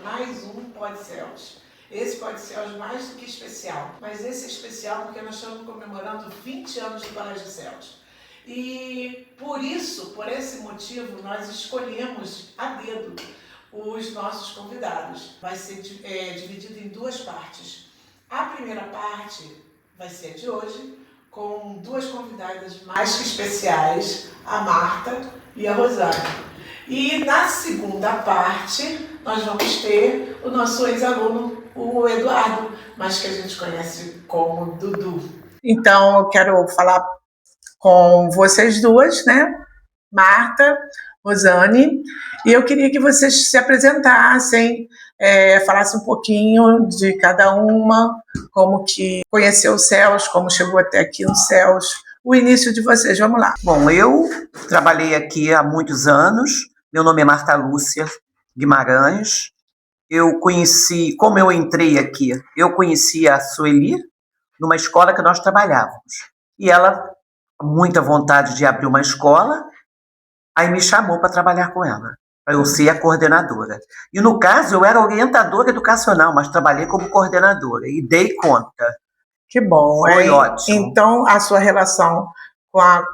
mais um Pod-Céus. Esse Pod-Céus mais do que especial, mas esse é especial porque nós estamos comemorando 20 anos do Colégio Céus. E por isso, por esse motivo, nós escolhemos a dedo os nossos convidados. Vai ser dividido em duas partes. A primeira parte vai ser a de hoje, com duas convidadas mais que especiais, a Marta e a Rosane. E na segunda parte, nós vamos ter o nosso ex-aluno, o Eduardo, mas que a gente conhece como Dudu. Então, eu quero falar com vocês duas, né? Marta, Rosane, e eu queria que vocês se apresentassem, falassem um pouquinho de cada uma, como que conheceu o Céus, como chegou até aqui no Céus, o início de vocês. Vamos lá. Bom, eu trabalhei aqui há muitos anos. Meu nome é Marta Lúcia Guimarães. Eu conheci, como eu entrei aqui, eu conheci a Sueli numa escola que nós trabalhávamos. E ela, muita vontade de abrir uma escola, aí me chamou para trabalhar com ela, para eu ser a coordenadora. E no caso, eu era orientadora educacional, mas trabalhei como coordenadora e dei conta. Que bom. Foi ótimo. Então, a sua relação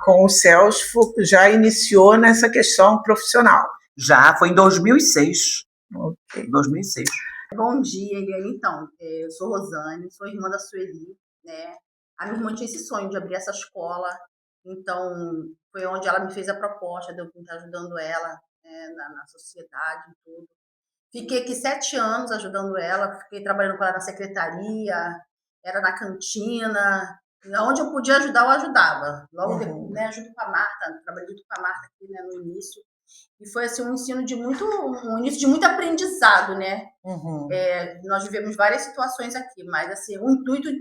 com o Céus já iniciou nessa questão profissional? Já, foi em 2006. Okay. 2006. Bom dia, então, eu sou Rosane, sou irmã da Sueli, né? A minha irmã tinha esse sonho de abrir essa escola, então foi onde ela me fez a proposta de eu estar ajudando ela, né, na sociedade e tudo. Fiquei aqui 7 anos ajudando ela, fiquei trabalhando com ela na secretaria, era na cantina, onde eu podia ajudar, eu ajudava. Logo depois, né, junto com a Marta, trabalhei junto com a Marta aqui, né, no início. E foi assim um início de muito aprendizado, né? Nós vivemos várias situações aqui, mas assim, o intuito de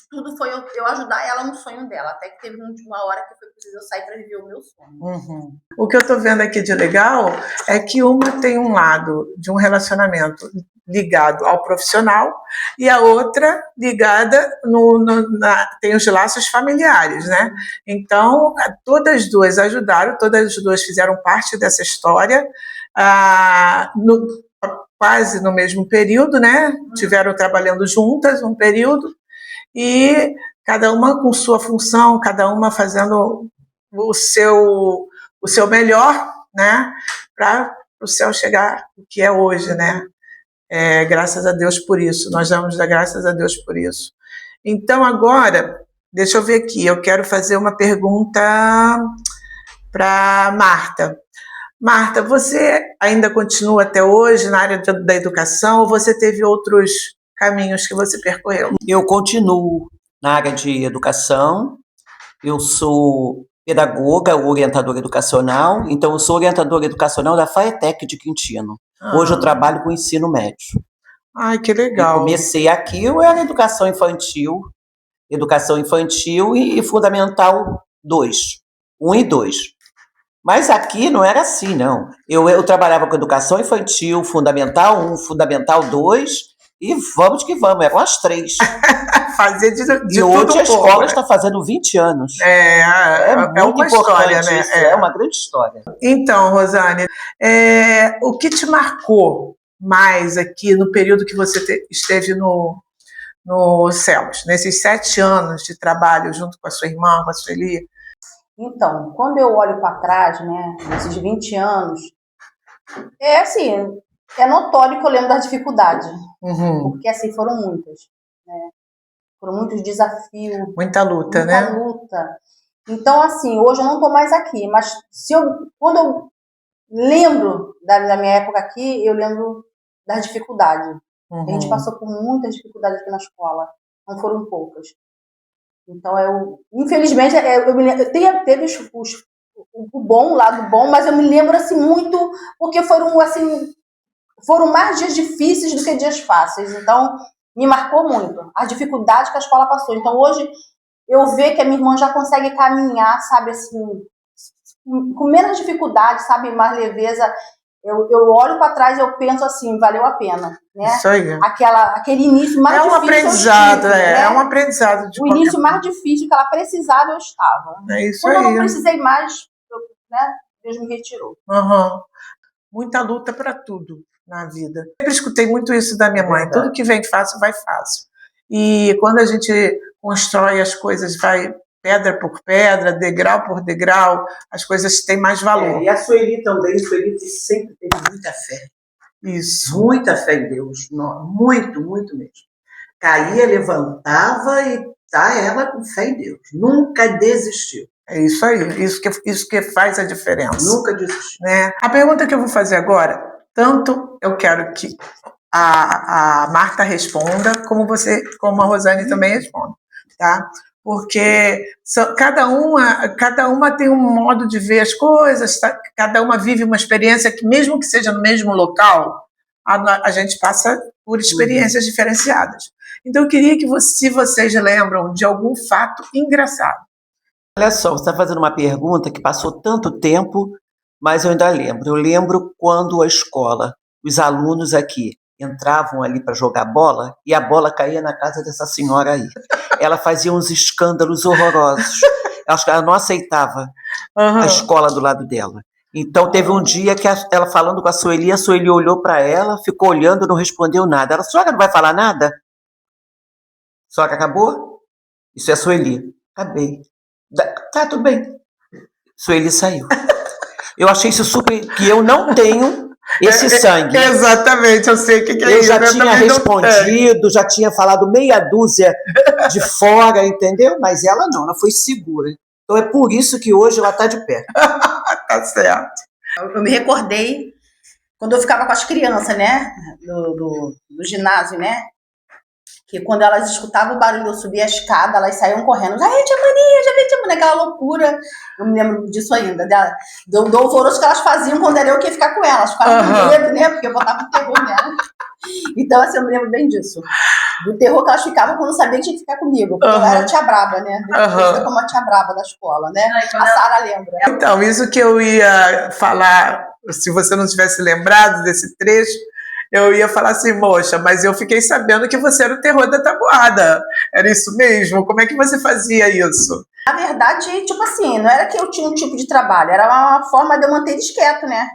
tudo foi eu ajudar ela no sonho dela, até que teve uma hora que foi preciso eu sair para viver o meu sonho. O que eu estou vendo aqui de legal é que uma tem um lado de um relacionamento ligado ao profissional e a outra ligada tem os laços familiares, né? Então, todas as duas ajudaram, todas as duas fizeram parte dessa história, quase no mesmo período, né? Tiveram trabalhando juntas um período e cada uma com sua função, cada uma fazendo o seu melhor, né? Para o Céu chegar o que é hoje, né? Graças a Deus por isso, nós damos graças a Deus por isso. Então agora, deixa eu ver aqui, eu quero fazer uma pergunta para Marta. Marta, você ainda continua até hoje na área da educação ou você teve outros caminhos que você percorreu? Eu continuo na área de educação, eu sou pedagoga, orientadora educacional, então eu sou orientadora educacional da FAETEC de Quintino. Hoje eu trabalho com ensino médio. Ai, que legal. Eu comecei aqui, eu era educação infantil e Fundamental 2, 1 e 2. Mas aqui não era assim, não. Eu trabalhava com educação infantil, Fundamental 1, Fundamental 2, e vamos que vamos, eram as 3. Fazer de e hoje tudo a escola está fazendo 20 anos. É muito uma história, importante, né? Isso, é uma grande história. Então, Rosane, o que te marcou mais aqui no período que você esteve no Céus, nesses 7 anos de trabalho junto com a sua irmã, com a Sueli? Então, quando eu olho para trás, né, nesses 20 anos, assim, é notório que eu lembro das dificuldades, porque assim, foram muitas, né? Foram muitos desafios. Muita luta, né? Muita luta. Então, assim, hoje eu não estou mais aqui, mas quando eu lembro da minha época aqui, eu lembro das dificuldades. A gente passou por muitas dificuldades aqui na escola, não foram poucas. Então, infelizmente, teve o lado bom, mas eu me lembro assim muito, porque foram mais dias difíceis do que dias fáceis. Então, me marcou muito a dificuldade que a escola passou. Então, hoje, eu vejo que a minha irmã já consegue caminhar, sabe, assim, com menos dificuldade, sabe, mais leveza. Eu olho para trás e eu penso assim, valeu a pena, né? Isso aí. Aquele início mais difícil. Aprendizado, é um aprendizado. O início mais difícil que ela precisava, eu estava. É isso Quando aí. eu não precisei mais, né, Deus me retirou. Muita luta para tudo. na vida. Sempre escutei muito isso da minha mãe, tudo que vem fácil, vai fácil. E quando a gente constrói as coisas, vai pedra por pedra, degrau por degrau, as coisas têm mais valor. E a Sueli também, sempre teve muita fé. Isso. Muita fé em Deus, muito, muito mesmo. Caía, levantava e tá ela com fé em Deus. Nunca desistiu. É isso aí, isso que faz a diferença. Nunca desistiu. Né? A pergunta que eu vou fazer agora, tanto eu quero que a Marta responda, como a Rosane também responda, tá? Porque cada uma tem um modo de ver as coisas, tá? Cada uma vive uma experiência que, mesmo que seja no mesmo local, a gente passa por experiências diferenciadas. Então, eu queria que, se vocês lembram de algum fato engraçado. Olha só, você está fazendo uma pergunta que passou tanto tempo, mas eu ainda lembro. Eu lembro quando a escola, os alunos aqui, entravam ali para jogar bola e a bola caía na casa dessa senhora aí. Ela fazia uns escândalos horrorosos. Acho que ela não aceitava a escola do lado dela. Então teve um dia que ela a Sueli olhou para ela, ficou olhando, não respondeu nada. Ela, senhora não vai falar nada? Senhora acabou? Isso é a Sueli. Acabei. Tá, tudo bem. Sueli saiu. Eu achei isso super... que eu não tenho esse sangue. Exatamente, eu sei o que é isso. Eu já tinha respondido, já tinha falado meia dúzia de fora, entendeu? Mas ela não, ela foi segura. Então é por isso que hoje ela está de pé. Tá certo. Eu me recordei quando eu ficava com as crianças, né? Do ginásio, né? Que quando elas escutavam o barulho, eu subia a escada, elas saíam correndo. Já vem, tia Mania, aquela loucura. Eu me lembro disso ainda, do alvoroço que elas faziam quando era eu que ia ficar com elas. Ficavam com medo, né? Porque eu botava o terror nela. Então, assim, eu me lembro bem disso. Do terror que elas ficavam quando sabiam que tinha que ficar comigo. Porque eu era a tia brava, né? Depois como a tia brava da escola, né? A Sara lembra. Então, isso que eu ia falar, se você não tivesse lembrado desse trecho, eu ia falar assim, moça, mas eu fiquei sabendo que você era o terror da tabuada. Era isso mesmo? Como é que você fazia isso? Na verdade, tipo assim, não era que eu tinha um tipo de trabalho, era uma forma de eu manter eles quietos, né?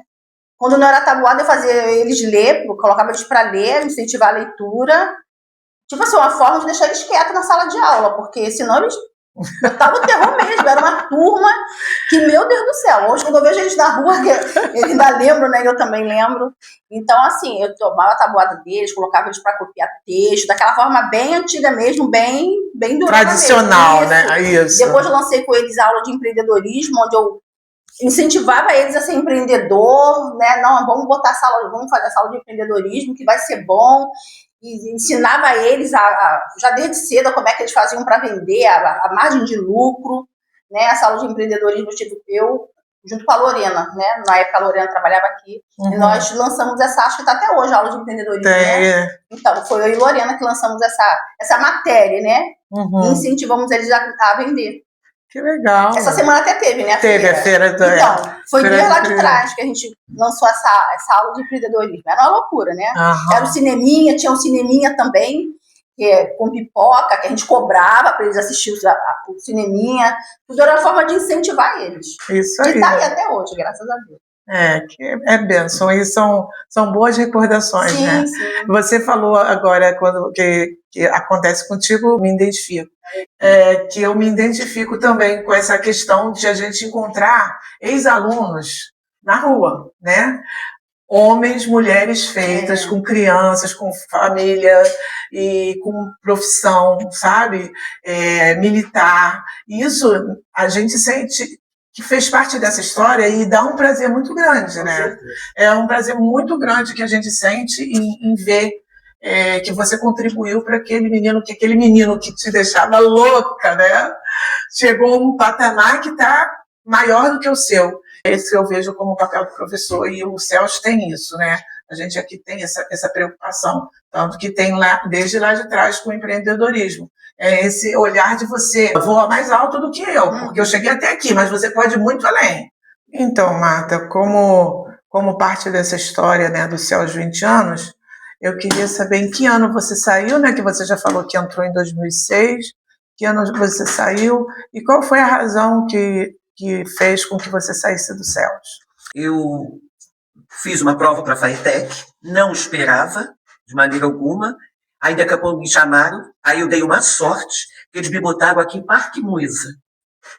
Quando não era tabuada, eu fazia eles ler, eu colocava eles para ler, incentivar a leitura. Tipo assim, uma forma de deixar eles quietos na sala de aula, porque senão eles botavam o terror mesmo. Era uma turma que, meu Deus do céu, hoje quando eu vejo eles na rua, eles ainda lembram, né? Eu também lembro. Então, assim, eu tomava a tabuada deles, colocava eles para copiar texto, daquela forma bem antiga mesmo, bem durada tradicional, mesmo. Né? Isso. Depois eu lancei com eles aula de empreendedorismo, onde eu incentivava eles a ser empreendedor, né? Não, vamos fazer a sala de empreendedorismo, que vai ser bom. E ensinava eles já desde cedo como é que eles faziam para vender, a margem de lucro, né? A sala de empreendedorismo tive eu, junto com a Lorena, né? Na época a Lorena trabalhava aqui, e nós lançamos acho que está até hoje, a aula de empreendedorismo, né? Então, foi eu e Lorena que lançamos essa matéria, né? E incentivamos eles a vender. Que legal. Essa semana até teve, né? Teve a feira. Então, foi desde lá de trás que a gente lançou essa aula de empreendedorismo. Era uma loucura, né? Era o cineminha, tinha um cineminha também, com pipoca, que a gente cobrava para eles assistirem o cineminha. Tudo era uma forma de incentivar eles. Isso aí. E tá aí até hoje, graças a Deus. É bênção, e são boas recordações, sim, né? Sim. Você falou agora que acontece contigo, me identifico. Que eu me identifico também com essa questão de a gente encontrar ex-alunos na rua, né? Homens, mulheres feitas, com crianças, com família e com profissão, sabe? Militar. Isso a gente sente que fez parte dessa história e dá um prazer muito grande, né? É um prazer muito grande que a gente sente em ver que você contribuiu para aquele menino que te deixava louca, né? Chegou a um patamar que está maior do que o seu. Esse eu vejo como o papel do professor, e o Celso tem isso, né? A gente aqui tem essa preocupação, tanto que tem desde lá de trás com o empreendedorismo. É esse olhar de você voa mais alto do que eu, porque eu cheguei até aqui, mas você pode ir muito além. Então, Marta, como parte dessa história, né, dos seus 20 anos, eu queria saber em que ano você saiu, né, que você já falou que entrou em 2006, que ano você saiu e qual foi a razão que fez com que você saísse do Celso? Eu fiz uma prova para a FATEC, não esperava, de maneira alguma. Aí daqui a pouco me chamaram, aí eu dei uma sorte, que eles me botaram aqui em Parque Muisa.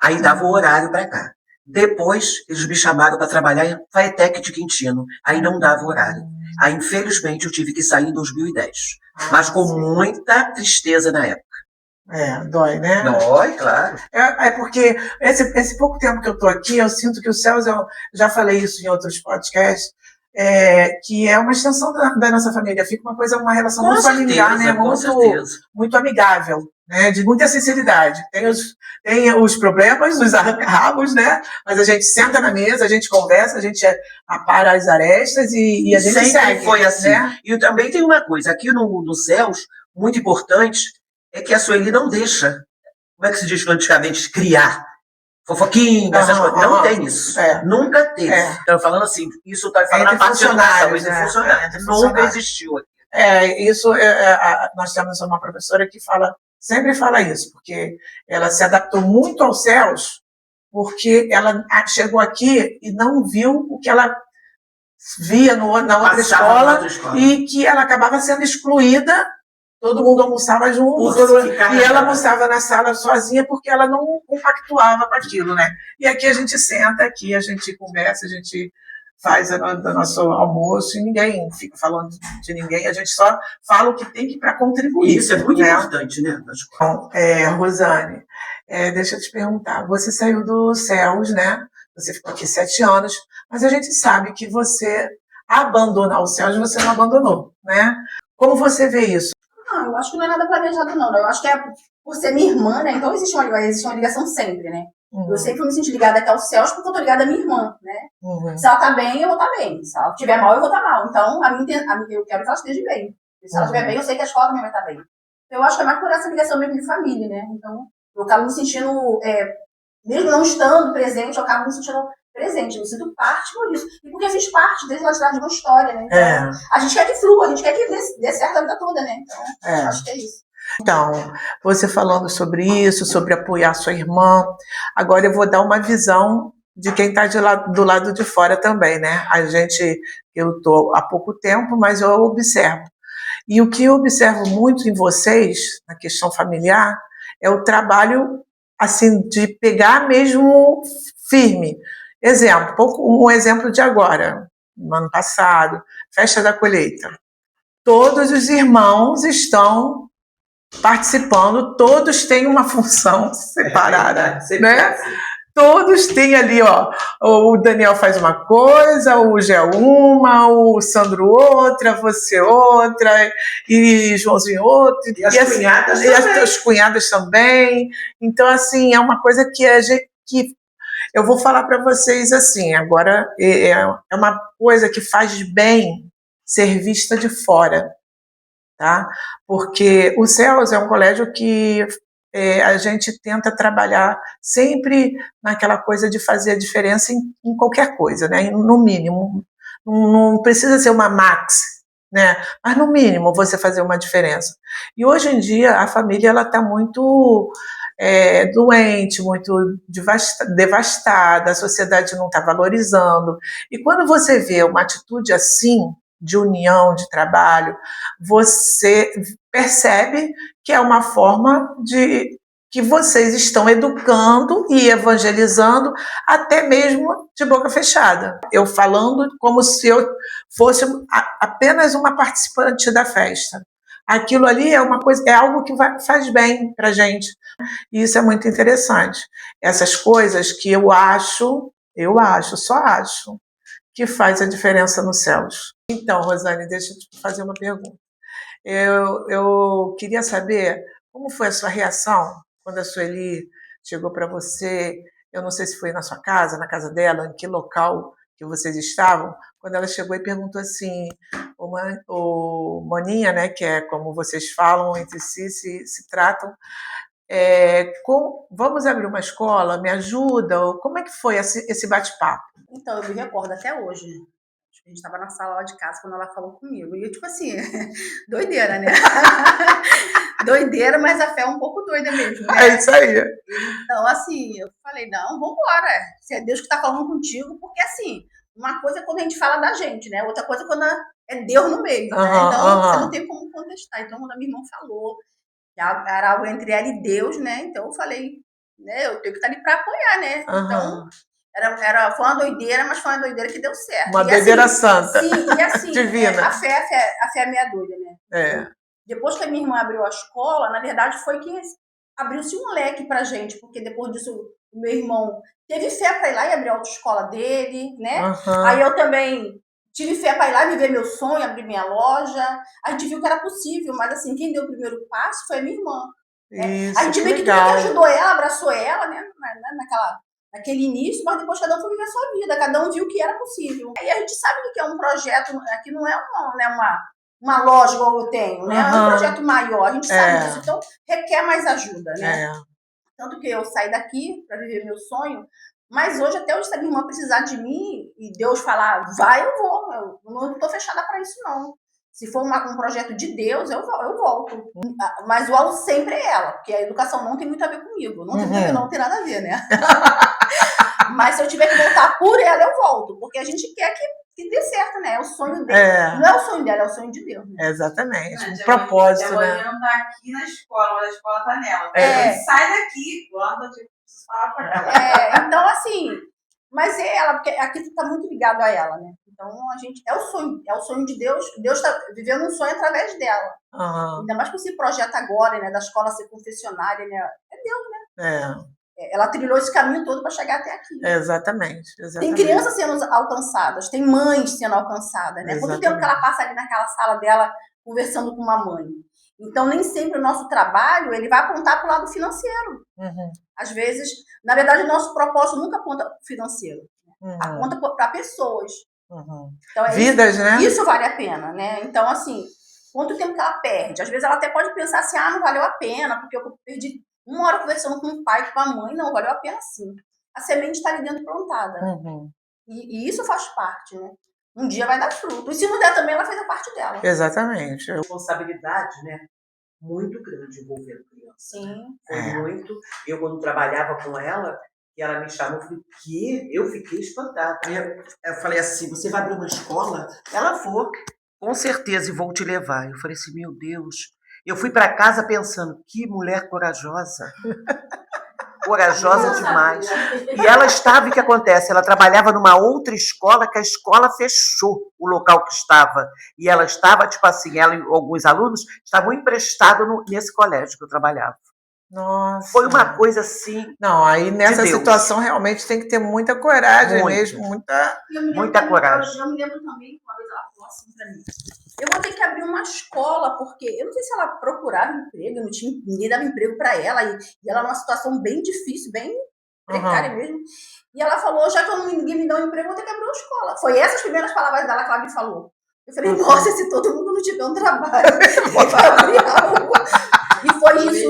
Aí dava o horário para cá. Depois, eles me chamaram para trabalhar em FATEC de Quintino. Aí não dava horário. Aí, infelizmente, eu tive que sair em 2010. Mas com muita tristeza na época. Dói, né? Dói, claro. É porque esse pouco tempo que eu estou aqui, eu sinto que o Céus, eu já falei isso em outros podcasts, que é uma extensão da nossa família. Fica uma relação muito familiar, né? Muito amigável, né? De muita sinceridade. Tem os problemas, os arranca-rabos, né? Mas a gente senta na mesa, a gente conversa, a gente apara as arestas e a gente sempre segue. Foi assim. Né? E também tem uma coisa, aqui no Céus, muito importante, é que a Sueli não deixa, como é que se diz antigamente, criar fofoquinha, essas coisas. Não tem isso. Nunca teve. Então, falando assim, isso está falando a parte de educação, funcionário. Nunca existiu aqui. Nós temos uma professora que sempre fala isso, porque ela se adaptou muito aos Céus, porque ela chegou aqui e não viu o que ela via na outra escola e que ela acabava sendo excluída. Todo mundo almoçava junto, e ela almoçava na sala sozinha porque ela não compactuava com aquilo, né? E aqui a gente senta, aqui a gente conversa, a gente faz o nosso almoço e ninguém fica falando de ninguém, a gente só fala o que tem para contribuir. Isso é muito importante, né? Então, Rosane, deixa eu te perguntar, você saiu do Céus, né? Você ficou aqui 7 anos, mas a gente sabe que você abandonar o Céus, você não abandonou, né? Como você vê isso? Não, eu acho que não é nada planejado, não. Eu acho que é por ser minha irmã, né? Então existe uma ligação sempre, né? Eu sempre me senti ligada aqui aos Céus porque eu tô ligada à minha irmã, né? Se ela tá bem, eu vou estar bem. Se ela estiver mal, eu vou estar mal. Então, eu quero que ela esteja bem. Se ela estiver bem, eu sei que a escola também vai estar bem. Então, eu acho que é mais por essa ligação mesmo de família, né? Então, eu acabo me sentindo, mesmo não estando presente, eu acabo me sentindo presente. Eu me sinto parte por isso. E porque eu fiz parte desde lá de trás de uma história, né? Então, a gente quer que flua, a gente quer que dê certo a vida toda, né? Então, acho que é isso. Então, você falando sobre isso, sobre apoiar sua irmã, agora eu vou dar uma visão de quem está do lado de fora também, né? Eu estou há pouco tempo, mas eu observo. E o que eu observo muito em vocês, na questão familiar, é o trabalho, assim, de pegar mesmo firme. Um exemplo de agora, no ano passado, festa da colheita. Todos os irmãos estão participando, todos têm uma função separada, né? Todos têm ali, o Daniel faz uma coisa, o Gé uma, o Sandro outra, você outra, e Joãozinho outra. E as cunhadas também. E as cunhadas também. Então, assim, é uma coisa que eu vou falar para vocês assim, agora é uma coisa que faz bem ser vista de fora. Tá? Porque o Céus é um colégio que a gente tenta trabalhar sempre naquela coisa de fazer a diferença em qualquer coisa, né? No mínimo. Não precisa ser uma max, né? Mas no mínimo você fazer uma diferença. E hoje em dia a família está muito doente, muito devastada, a sociedade não está valorizando. E quando você vê uma atitude assim, de união, de trabalho, você percebe que é uma forma de que vocês estão educando e evangelizando até mesmo de boca fechada. Eu falando como se eu fosse apenas uma participante da festa. Aquilo ali é algo que faz bem para a gente. E isso é muito interessante. Essas coisas que eu só acho, que faz a diferença nos Céus. Então, Rosane, deixa eu te fazer uma pergunta. Eu queria saber como foi a sua reação quando a Sueli chegou para você. Eu não sei se foi na sua casa, na casa dela, em que local que vocês estavam, quando ela chegou e perguntou assim, o Moninha, né, que é como vocês falam entre si, se tratam, vamos abrir uma escola, me ajuda? Como é que foi esse bate-papo? Então, eu me recordo até hoje. A gente estava na sala lá de casa quando ela falou comigo. E eu, tipo assim, doideira, né? Doideira, mas a fé é um pouco doida mesmo, né? É isso aí. Então, assim, eu falei, não, vambora. Se é Deus que está falando contigo, porque assim, uma coisa é quando a gente fala da gente, né? Outra coisa é quando é Deus no meio, né? Aham, Então, aham. você não tem como contestar. Então, quando a minha irmã falou que era algo entre ela e Deus, né? Então, eu falei, né? Eu tenho que estar ali para apoiar, né? Então, Aham. foi uma doideira, mas foi uma doideira que deu certo. Uma E doideira assim, santa. sim, e assim, Divina. a fé é meia doida, né? É. Depois que a minha irmã abriu a escola, na verdade foi que abriu-se um leque pra gente, porque depois disso o meu irmão teve fé para ir lá e abrir a autoescola dele, né? Aham. Aí eu também tive fé para ir lá viver meu sonho, abrir minha loja. A gente viu que era possível, mas assim, quem deu o primeiro passo foi a minha irmã. Isso, a gente que meio que tudo que legal. ajudou ela, abraçou ela, né? Naquele início, mas depois cada um foi viver a sua vida, cada um viu que era possível. Aí a gente sabe o que é um projeto, aqui não é uma loja igual eu tenho, né? É um Aham. projeto maior, a gente sabe É. disso, então requer mais ajuda, né? É. Tanto que eu saí daqui para viver meu sonho, mas hoje, até hoje, se a minha irmã precisar de mim e Deus falar, vai, eu vou. Eu não estou fechada para isso, não. Se for um projeto de Deus, eu volto. Mas o alvo sempre é ela, porque a educação não tem muito a ver comigo. Não tem muito a ver, não tem nada a ver, né? Mas se eu tiver que voltar por ela, eu volto. Porque a gente quer que dê certo, né? É o sonho dele. Não é o sonho dela, é o sonho de Deus. Né? Exatamente. Um propósito, né? A manhã tá aqui na escola, mas a escola tá nela. É. Sai daqui, guarda, tipo, fala pra ela. Então, assim, mas é ela, porque aqui tu tá muito ligado a ela, né? Então, a gente, é o sonho de Deus. Deus tá vivendo um sonho através dela. Aham. Ainda mais com esse projeto agora, né? Da escola ser confessionária, né? É Deus, né? Ela trilhou esse caminho todo para chegar até aqui. Exatamente. Tem crianças sendo alcançadas, tem mães sendo alcançadas, né? Quanto tempo que ela passa ali naquela sala dela conversando com uma mãe? Então, nem sempre o nosso trabalho ele vai apontar para o lado financeiro. Uhum. Às vezes, na verdade, o nosso propósito nunca aponta para o financeiro. Aponta para pessoas. Uhum. Então, vidas, isso, né? Isso vale a pena, né? Então, assim, quanto tempo que ela perde? Às vezes ela até pode pensar assim, não valeu a pena, porque eu perdi uma hora conversando com o pai, com a mãe. Não, valeu a pena sim. A semente está ali dentro plantada. Uhum. E isso faz parte, né? Um dia vai dar fruto. E se não der também, ela fez a parte dela. Exatamente. Responsabilidade, né? Muito grande envolvendo criança. Sim. Foi muito. Eu, quando trabalhava com ela, e ela me chamou, eu falei, que? Eu fiquei espantada. Aí eu falei assim, você vai abrir uma escola? Ela foi, com certeza, e vou te levar. Eu falei assim, meu Deus. Eu fui para casa pensando, que mulher corajosa. Corajosa demais. E ela estava, o que acontece? Ela trabalhava numa outra escola, que a escola fechou o local que estava. E ela estava, tipo assim, ela e alguns alunos estavam emprestados nesse colégio que eu trabalhava. Nossa. Foi uma coisa assim. Não, aí nessa situação realmente tem que ter muita coragem mesmo, muita coragem. Eu me lembro também que uma vez ela falou assim pra mim: eu vou ter que abrir uma escola, porque eu não sei se ela procurava emprego, não tinha, ninguém dava emprego para ela, e ela numa situação bem difícil, bem precária mesmo. E ela falou: já que ninguém me dá um emprego, eu vou ter que abrir uma escola. Foi essas primeiras palavras dela que ela me falou. Eu falei: nossa, se todo mundo não tiver um trabalho, vai abrir algo. E foi isso.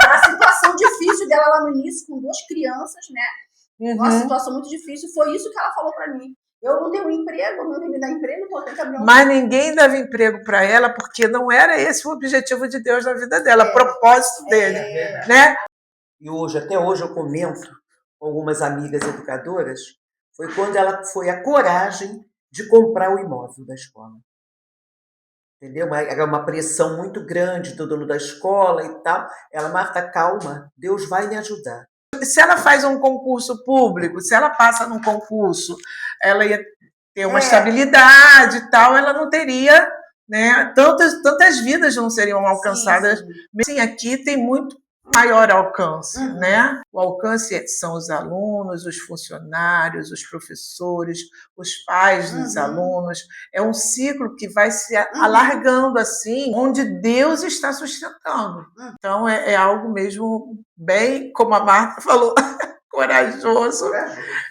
A situação difícil dela lá no início, com 2 crianças, né? Uma situação muito difícil, foi isso que ela falou para mim. Eu não tenho emprego, não tenho me dar emprego, então eu tenho que abrir um. Mas ninguém dava emprego para ela, porque não era esse o objetivo de Deus na vida dela, o propósito dele, né? E hoje, até hoje, eu comento com algumas amigas educadoras, foi quando ela foi a coragem de comprar o imóvel da escola. Entendeu? Era uma pressão muito grande do dono da escola e tal. Ela, Marta, calma, Deus vai me ajudar. Se ela faz um concurso público, se ela passa num concurso, ela ia ter uma estabilidade e tal, ela não teria, né? Tantas vidas não seriam alcançadas. Sim, aqui tem muito maior alcance, né? O alcance são os alunos, os funcionários, os professores, os pais dos alunos. É um ciclo que vai se alargando assim, onde Deus está sustentando. Então, é algo mesmo bem, como a Marta falou, corajoso,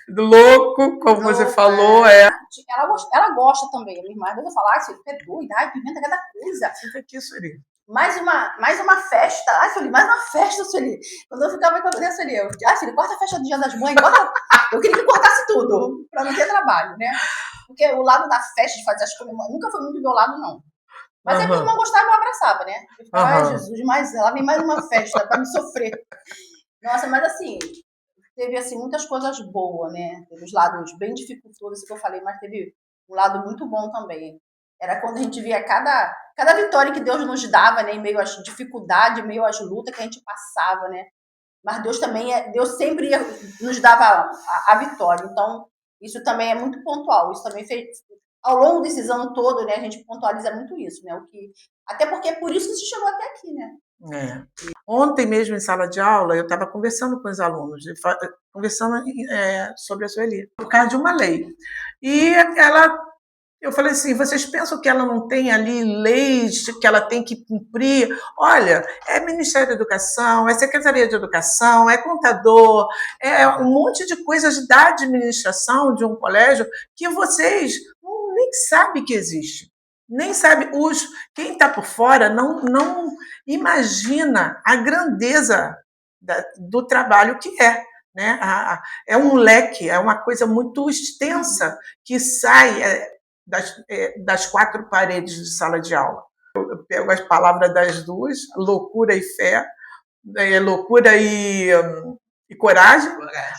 louco, como você falou. Ela gosta também. A minha irmã, às vezes eu falo, você é doida, pimenta cada coisa. Fica aqui, Sueli. Mais uma festa. Ai, Sueli, mais uma festa, Sueli. Quando eu ficava com a Sueli, Sueli, corta a festa do Dia das Mães, corta. Eu queria que cortasse tudo, para não ter trabalho, né? Porque o lado da festa, de fazer as comemorações, nunca foi muito do meu lado, não. Mas a minha irmã gostava, eu abraçava, né? Eu ficava, ai, Jesus, mas ela vem mais uma festa para me sofrer. Nossa, mas assim, teve assim, muitas coisas boas, né? Teve os lados bem dificultosos que eu falei, mas teve um lado muito bom também. Era quando a gente via cada vitória que Deus nos dava, né? Em meio às dificuldades, em meio às lutas que a gente passava, né? Mas Deus sempre nos dava a vitória. Então, isso também é muito pontual. Isso também fez, ao longo desses anos todo, né? A gente pontualiza muito isso, né? Até porque é por isso que você chegou até aqui, né? Ontem mesmo, em sala de aula, eu estava conversando com os alunos, conversando sobre a Sueli, por causa de uma lei. E eu falei assim, vocês pensam que ela não tem ali leis que ela tem que cumprir? Olha, é Ministério da Educação, é Secretaria de Educação, é contador, é um monte de coisas da administração de um colégio que vocês nem sabem que existe. Nem sabe, quem está por fora não imagina a grandeza do trabalho que é. Né? É um leque, é uma coisa muito extensa que sai das quatro paredes de sala de aula. Eu pego as palavras das duas, loucura e fé, loucura e coragem,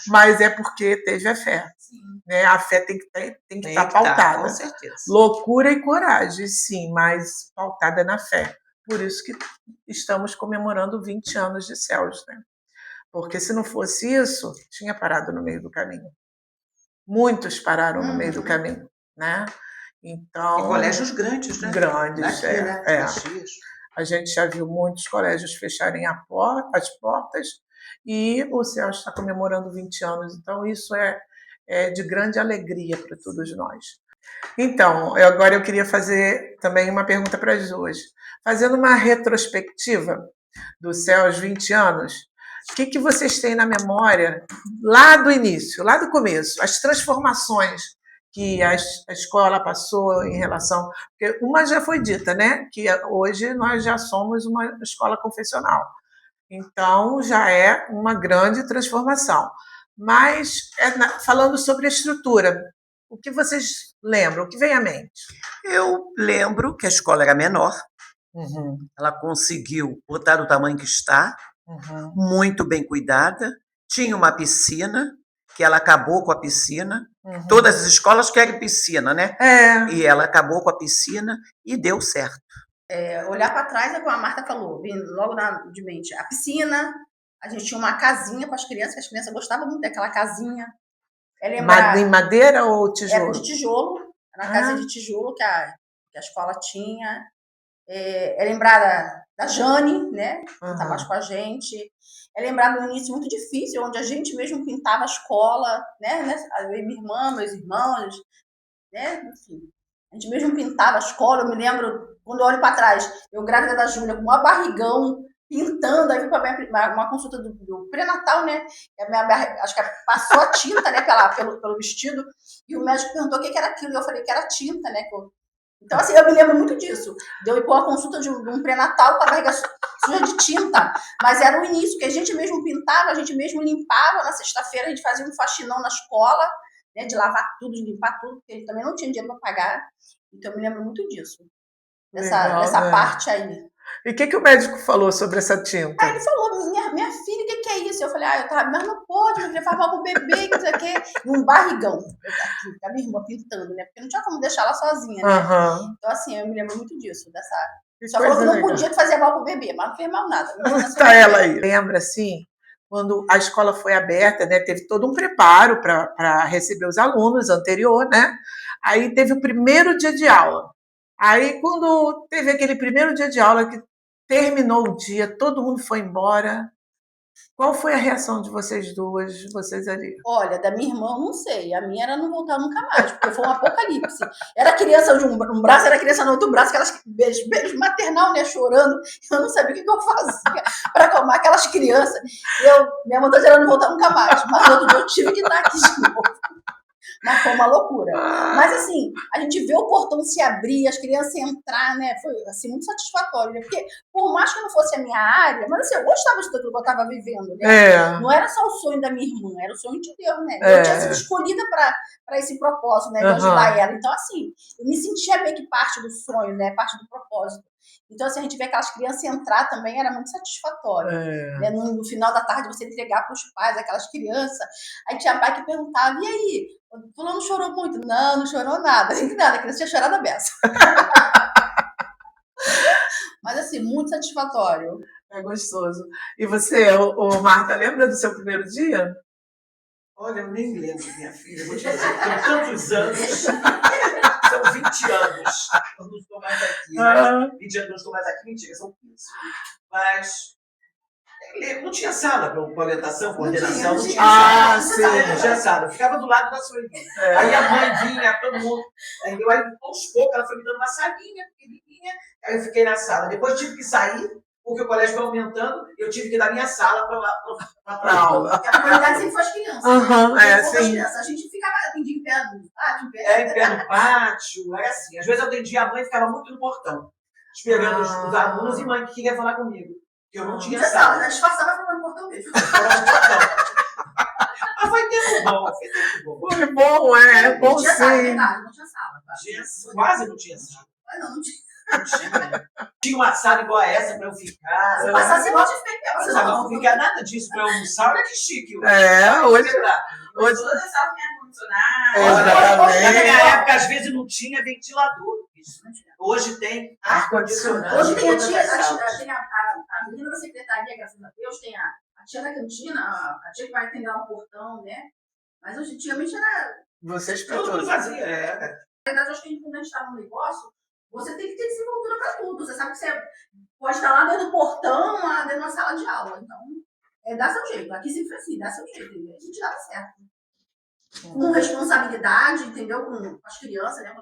mas é porque teve a fé. Né? A fé tem que estar pautada. Com certeza. Loucura e coragem, sim, mas pautada na fé. Por isso que estamos comemorando 20 anos de CELS, né? Porque se não fosse isso, tinha parado no meio do caminho. Muitos pararam no meio do caminho, né? Então, e colégios grandes, né? Grandes, daqui, né? A gente já viu muitos colégios fecharem as portas e o CELS está comemorando 20 anos. Então, isso é de grande alegria para todos nós. Então, agora eu queria fazer também uma pergunta para as duas. Fazendo uma retrospectiva do CELS 20 anos, o que vocês têm na memória lá do início, lá do começo, as transformações que a escola passou em relação... Porque uma já foi dita, né? Que hoje nós já somos uma escola confessional. Então, já é uma grande transformação. Mas, falando sobre a estrutura, o que vocês lembram? O que vem à mente? Eu lembro que a escola era menor. Ela conseguiu botar do tamanho que está, muito bem cuidada. Tinha uma piscina, que ela acabou com a piscina. Todas as escolas querem piscina, né? E ela acabou com a piscina e deu certo. Olhar para trás é como a Marta falou, vindo logo de mente. A piscina, a gente tinha uma casinha para as crianças gostavam muito daquela casinha. Em madeira ou tijolo? Era de tijolo, era uma casinha de tijolo que a escola tinha. É lembrar da Jane, né? Que estava mais com a gente. É lembrar do início muito difícil, onde a gente mesmo pintava a escola, né? Eu e minha irmã, meus irmãos, né? Enfim, a gente mesmo pintava a escola. Eu me lembro, quando eu olho para trás, eu grávida da Júlia, com uma barrigão, pintando, aí fui para uma consulta do pré-natal, né? Acho que passou a tinta, né, pelo vestido, e o médico perguntou o que era aquilo, e eu falei que era tinta, né? Então, assim, eu me lembro muito disso. De eu ir para uma consulta de um pré-natal com a barriga suja de tinta. Mas era o início, que a gente mesmo pintava, a gente mesmo limpava. Na sexta-feira a gente fazia um faxinão na escola, né, de lavar tudo, de limpar tudo, porque ele também não tinha dinheiro para pagar. Então, eu me lembro muito disso. Dessa parte aí. E o que o médico falou sobre essa tinta? Aí ele falou, minha filha, o que é isso? Eu falei, mas não pode, meu filho, faz mal pro bebê, que não sei o quê. E um barrigão, aqui, com a minha irmã pintando, né? Porque não tinha como deixar ela sozinha, né? Então, assim, eu me lembro muito disso, Só falou que não podia fazer mal pro bebê, mas não fez mal nada. Tá ela aí. Lembra, assim, quando a escola foi aberta, né? Teve todo um preparo para receber os alunos anterior, né? Aí teve o primeiro dia de aula. Aí, quando teve aquele primeiro dia de aula que terminou o dia, todo mundo foi embora. Qual foi a reação de vocês duas, vocês ali? Olha, da minha irmã, não sei. A minha era não voltar nunca mais, porque foi um apocalipse. Era criança de um braço, era criança no outro braço, aquelas beijo maternal, né, chorando. Eu não sabia o que eu fazia para acalmar aquelas crianças. Minha vontade era não voltar nunca mais. Mas no outro dia eu tive que estar aqui de novo. Mas foi uma loucura. Mas, assim, a gente vê o portão se abrir, as crianças entrar, né? Foi, assim, muito satisfatório, né? Porque, por mais que não fosse a minha área, mas, assim, eu gostava de tudo que eu estava vivendo, né? Não era só o sonho da minha irmã, era o sonho de Deus, né? Eu tinha sido escolhida para esse propósito, né? De ajudar ela. Então, assim, eu me sentia meio que parte do sonho, né? Parte do propósito. Então, assim, a gente vê aquelas crianças entrar também, era muito satisfatório. Né? No final da tarde, você entregar para os pais aquelas crianças. Aí tinha pai que perguntava, e aí? O fulano chorou muito? Não, não chorou nada. Nada, a criança tinha chorado a beça. Mas, assim, muito satisfatório. É gostoso. E você, Marta, lembra do seu primeiro dia? Olha, eu nem lembro, minha filha, vou te dizer, tem tantos anos, são 20 anos, eu não estou mais aqui, mas 20 anos não estou mais aqui, mentira, são 15. Mas não tinha sala para orientação, coordenação, não tinha sala. Sim. Não tinha sala, eu ficava do lado da sua irmã. Aí a mãe vinha, todo mundo, entendeu? Aí aos poucos ela foi me dando uma salinha pequenininha, aí eu fiquei na sala, depois tive que sair, porque o colégio foi aumentando, eu tive que ir da minha sala para a aula. Porque a prioridade sempre foi as crianças. Sim. Crianças. A gente ficava atendia em pé no pátio, em pé no pátio, era assim. Às vezes eu atendia a mãe e ficava muito no portão, esperando os alunos e mãe que queria falar comigo. Que eu não tinha sala. A gente passava para o portão mesmo. Mas foi tempo bom, foi tempo bom. Foi bom, é bom sim. Não tinha sala. Quase não tinha sala. Não tinha. Tinha uma sala igual a essa para eu ficar. Se passasse mal, tinha que não fica nada disso para eu almoçar. Olha que chique. Hoje Toda sala tem ar-condicionado. Exatamente. Na minha época, às vezes, não tinha ventilador. Hoje tem ar-condicionado. Hoje tem a menina da secretaria, graças a Deus, tem a tia da cantina, a tia que vai atender lá no portão, né? Mas hoje, antigamente era... Vocês todo mundo fazia, Na verdade, acho que quando a gente está no negócio, você tem que ter desenvoltura para tudo. Você sabe que você pode estar lá dentro do portão, lá dentro da sala de aula. Então, dá seu jeito. Aqui sempre foi assim, dá seu jeito. A gente dava certo. Com responsabilidade, entendeu? Com as crianças, né?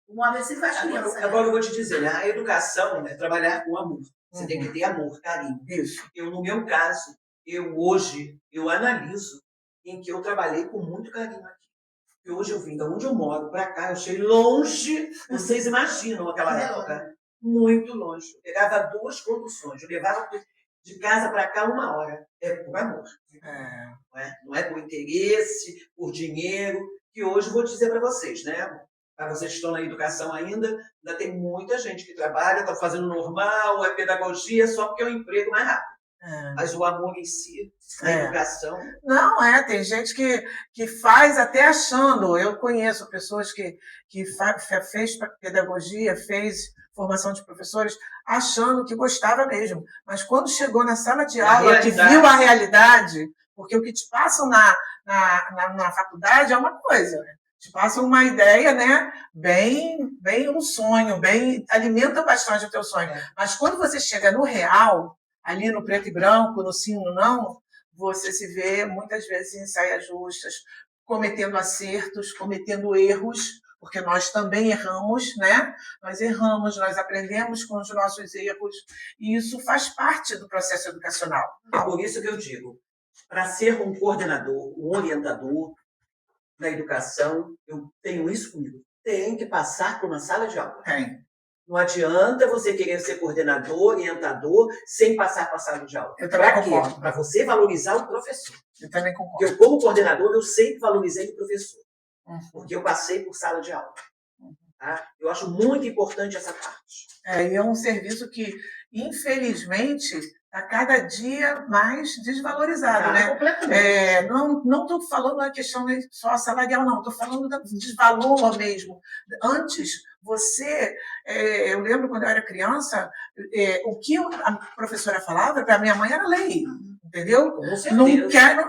Uma vez você foi as crianças. Agora eu vou te dizer, né? A educação é trabalhar com amor. Você tem que ter amor, carinho. Isso. No meu caso, hoje, eu analiso em que eu trabalhei com muito carinho aqui. E hoje eu vim de onde eu moro para cá, eu achei longe, vocês imaginam aquela época, muito longe. Eu pegava 2 conduções, eu levava de casa para cá 1 hora. É por amor. Não é por interesse, por dinheiro, que hoje eu vou dizer para vocês, né? Para vocês que estão na educação ainda tem muita gente que trabalha, está fazendo normal, é pedagogia, só porque é um emprego mais rápido. Mas o amor em si, a educação... Não, tem gente que faz até achando. Eu conheço pessoas que fez pedagogia, fez formação de professores, achando que gostava mesmo. Mas quando chegou na sala de aula, que viu a realidade, porque o que te passam na faculdade é uma coisa, né? Te passam uma ideia, né? Bem um sonho, alimenta bastante o teu sonho. Mas quando você chega no real, ali no preto e branco, no sim ou não, você se vê muitas vezes em saias justas, cometendo acertos, cometendo erros, porque nós também erramos, né? Nós erramos, nós aprendemos com os nossos erros, e isso faz parte do processo educacional. É por isso que eu digo, para ser um coordenador, um orientador na educação, eu tenho isso comigo, tem que passar por uma sala de aula. Não adianta você querer ser coordenador, orientador, sem passar para a sala de aula. Para quê? Para você valorizar o professor. Eu também concordo. Porque eu, como coordenador, eu sempre valorizei o professor. Porque eu passei por sala de aula. Tá? Eu acho muito importante essa parte. E é um serviço que, infelizmente, está cada dia mais desvalorizado, né? Completamente. Não estou falando da questão só salarial, não. Estou falando do desvalor mesmo. Antes, eu lembro quando eu era criança, o que a professora falava para a minha mãe era lei. Entendeu?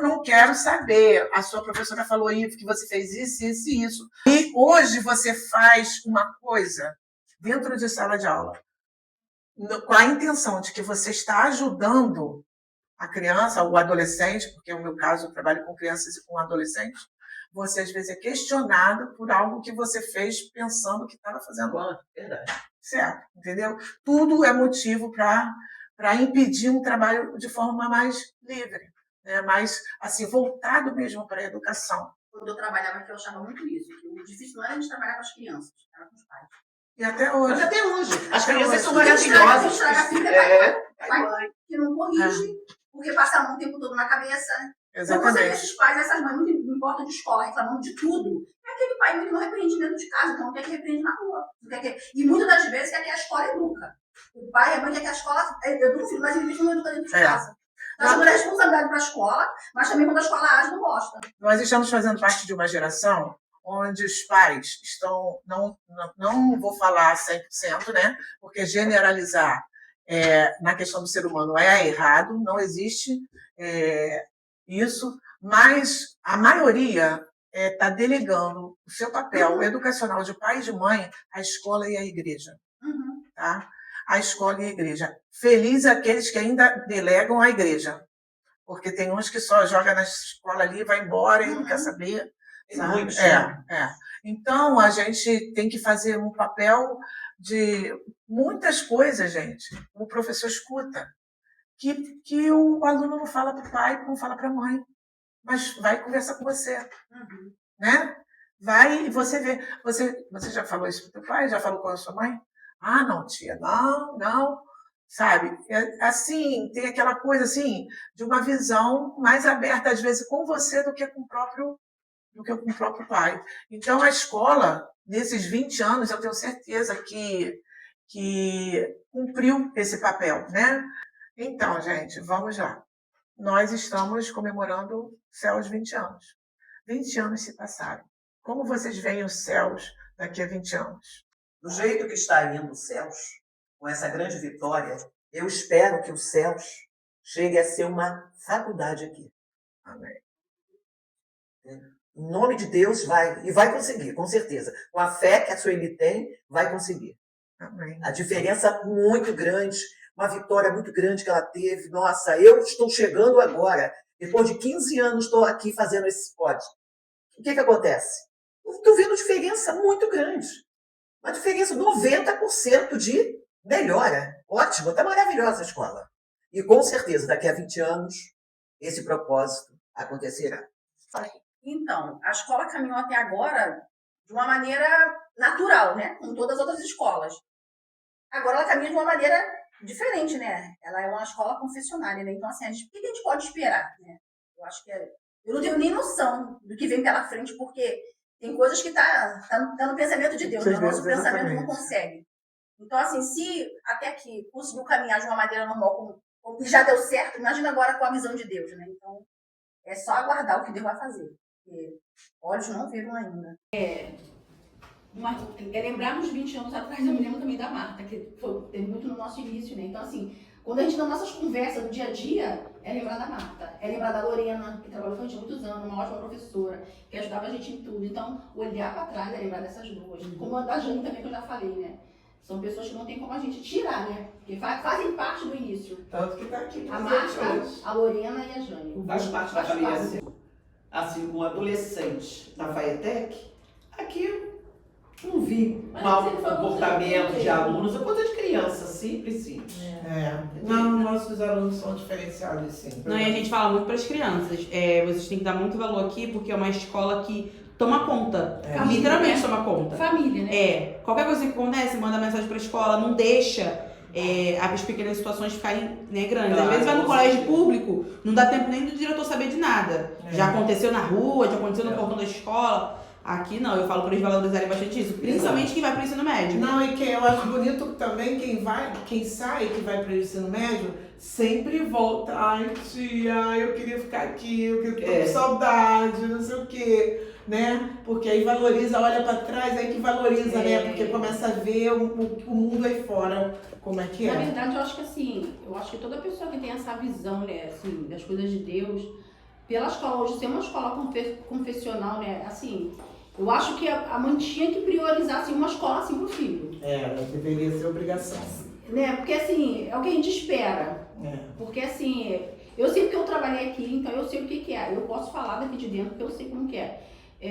Não quero saber. A sua professora falou isso, que você fez isso, isso e isso. E hoje você faz uma coisa dentro de sala de aula, com a intenção de que você está ajudando a criança, o adolescente, porque no meu caso eu trabalho com crianças e com adolescentes, você às vezes é questionado por algo que você fez pensando que estava fazendo. Verdade. Certo, entendeu? Tudo é motivo para impedir um trabalho de forma mais livre, né? Mais assim, voltado mesmo para a educação. Quando eu trabalhava aqui, eu achava muito isso, que o difícil não era a gente trabalhar com as crianças, era com os pais. E até hoje. Mas até hoje. As crianças são maravilhosas. Estraga a filha, pai, que não corrige, porque passa a mão o tempo todo na cabeça. Exatamente. Então, você vê esses pais, essas mães, não importam de escola, reclamando de tudo. É aquele pai que não repreende dentro de casa, então quer que repreende na rua. E muitas das vezes quer que a escola educa. O pai e a mãe quer que a escola eduque o filho, mas eles não educam dentro de É. casa. Nós temos responsabilidade para a escola, mas também quando a escola age, não gosta. Nós estamos fazendo parte de uma geração onde os pais estão, não vou falar 100%, né? Porque generalizar na questão do ser humano é errado, não existe isso, mas a maioria está delegando o seu papel educacional de pai e de mãe à escola e à igreja. Uhum. Tá? A escola e a igreja. Feliz aqueles que ainda delegam à igreja, porque tem uns que só joga na escola ali, vai embora e não quer saber. Sabe? Então, a gente tem que fazer um papel de muitas coisas, gente. O professor escuta, que o aluno não fala para o pai, não fala para a mãe, mas vai conversar com você. Uhum. Né? Vai e você vê. Você já falou isso para o teu pai? Já falou com a sua mãe? Ah, não, tia, não. Sabe? Assim, tem aquela coisa assim, de uma visão mais aberta, às vezes, com você do que com o próprio pai. Então, a escola, nesses 20 anos, eu tenho certeza que cumpriu esse papel, né? Então, gente, vamos lá. Nós estamos comemorando Céus 20 anos. 20 anos se passaram. Como vocês veem os céus daqui a 20 anos? Do jeito que está indo os céus, com essa grande vitória, eu espero que os céus chegue a ser uma faculdade aqui. Amém. Em nome de Deus, vai conseguir, com certeza. Com a fé que a Sueli tem, vai conseguir. Amém. A diferença muito grande, uma vitória muito grande que ela teve. Nossa, eu estou chegando agora. Depois de 15 anos estou aqui fazendo esse pod. O que acontece? Estou vendo diferença muito grande. Uma diferença de 90% de melhora. Ótimo, está maravilhosa a escola. E com certeza, daqui a 20 anos, esse propósito acontecerá. Então, a escola caminhou até agora de uma maneira natural, né? Como todas as outras escolas. Agora ela caminha de uma maneira diferente, né? Ela é uma escola confessionária, né? Então, assim, o que a gente pode esperar, né? Eu acho que eu não tenho nem noção do que vem pela frente, porque tem coisas que tá no pensamento de Deus, né? O nosso pensamento não consegue. Então, assim, se até aqui conseguiu caminhar de uma maneira normal, como já deu certo, imagina agora com a visão de Deus, né? Então, é só aguardar o que Deus vai fazer. Porque olhos não viram ainda. Lembrarmos 20 anos atrás, eu me lembro também da Marta, que teve muito no nosso início, né? Então, assim, quando a gente, nas nossas conversas do dia a dia, é lembrar da Marta, é lembrar da Lorena, que trabalhou com a gente há muitos anos, uma ótima professora, que ajudava a gente em tudo. Então, olhar para trás é lembrar dessas duas. Como a da Jane também, que eu já falei, né? São pessoas que não tem como a gente tirar, né? Porque fazem parte do início. Tanto que está aqui. A Marta, a Lorena e a Jane. Faz parte da família. Assim, com adolescente na Faetec, aqui não vi mau comportamento de alunos, é coisa de criança, simples. Não, nossos alunos são diferenciados, sim. Não, e a gente fala muito para as crianças. Vocês têm que dar muito valor aqui, porque é uma escola que toma conta. Literalmente toma conta. Família, né? Qualquer coisa que acontece, manda mensagem para a escola, não deixa as pequenas situações ficarem grandes. Claro, Às vezes vai no com colégio certeza. público, não dá tempo nem do diretor saber de nada. Já aconteceu na rua, já aconteceu no portão da escola. Aqui não, eu falo para eles valorizarem bastante isso, principalmente quem vai para o ensino médio. Não, e eu acho bonito também quem sai, que vai para o ensino médio, sempre volta. Ai, tia, eu queria ficar aqui, eu queria com saudade, não sei o quê, né? Porque aí valoriza, olha para trás, aí que valoriza, né? Porque começa a ver o mundo aí fora, como é que é. Na verdade, eu acho que assim, toda pessoa que tem essa visão, né, assim, das coisas de Deus, pela escola hoje ser uma escola confessional, né, assim, eu acho que a mãe tinha que priorizar, assim, uma escola assim pro filho. Deveria ser obrigação. Né, porque assim, é o que a gente espera. Porque assim, eu sei porque eu trabalhei aqui, então eu sei o que é. Eu posso falar daqui de dentro, porque eu sei como que é.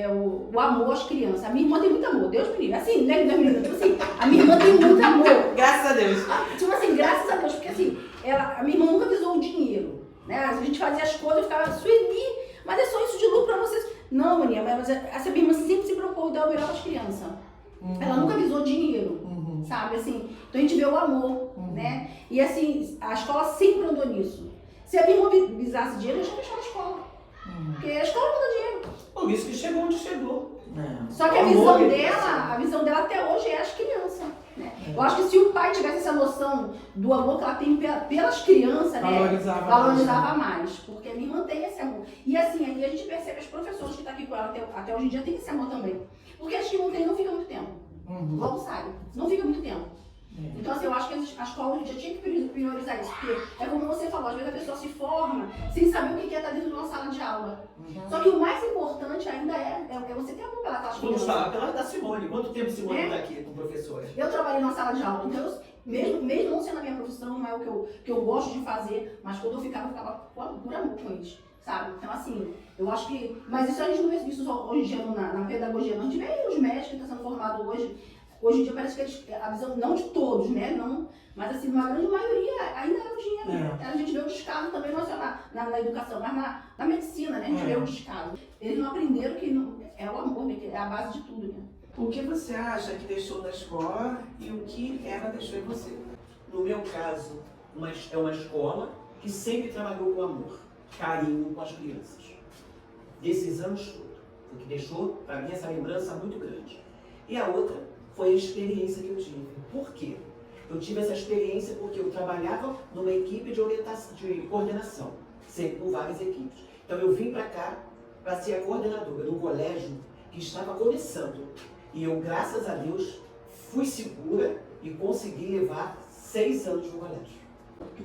O amor às crianças. A minha irmã tem muito amor, Deus me livre. Assim, né, Deus me livre. Tipo assim, a minha irmã tem muito amor. Graças a Deus. Tipo assim, graças a Deus, porque assim, a minha irmã nunca visou o dinheiro. Né? A gente fazia as coisas, eu ficava, Sueli, mas é só isso de lucro pra vocês. Não, maninha, mas essa minha irmã sempre se preocupou de dar o melhor para as crianças. Ela nunca visou dinheiro, sabe? Assim, então a gente vê o amor, né? E assim, a escola sempre andou nisso. Se a minha irmã visasse dinheiro, eu já fechava a escola. Porque a escola não dá dinheiro. Por isso que chegou onde chegou. Só que a visão dela até hoje é as crianças, né? Eu acho que se o pai tivesse essa noção do amor que ela tem pelas crianças, né, valorizava mais. Porque a minha irmã tem esse amor. E assim, aí a gente percebe as professoras que estão aqui com ela até hoje em dia têm esse amor também. Porque as que não tem não fica muito tempo. Logo sai. Não fica muito tempo. Então, assim, eu acho que a escola já tinha que priorizar isso, porque é como você falou, às vezes a pessoa se forma sem saber o que é estar dentro de uma sala de aula. Só que o mais importante ainda é você ter amor pela classe. Vamos falar pela da Simone. Quanto tempo Simone está aqui com professora? Eu trabalhei numa sala de aula, então mesmo não sendo a minha profissão, não é o que eu gosto de fazer, mas quando eu ficava por amor com eles, sabe? Então, assim, eu acho que... Mas isso a gente não vê isso hoje em dia na pedagogia, não. A gente vê os médicos que estão sendo formados hoje. Hoje em dia parece que a visão, não de todos, né? Não, mas assim, uma grande maioria ainda é o dinheiro. A gente vê o descaso também, não só na educação, mas na medicina, né? A gente vê o descaso. Eles não aprenderam que é o amor, né? Que é a base de tudo, né? O que você acha que deixou da escola e o que ela deixou em você? No meu caso, é uma escola que sempre trabalhou com amor, carinho com as crianças. Desses anos todos. O que deixou, para mim, essa lembrança muito grande. E a outra foi a experiência que eu tive. Por quê? Eu tive essa experiência porque eu trabalhava numa equipe de coordenação, sempre com várias equipes. Então eu vim para cá para ser a coordenadora do colégio que estava começando. E eu, graças a Deus, fui segura e consegui levar 6 anos no colégio.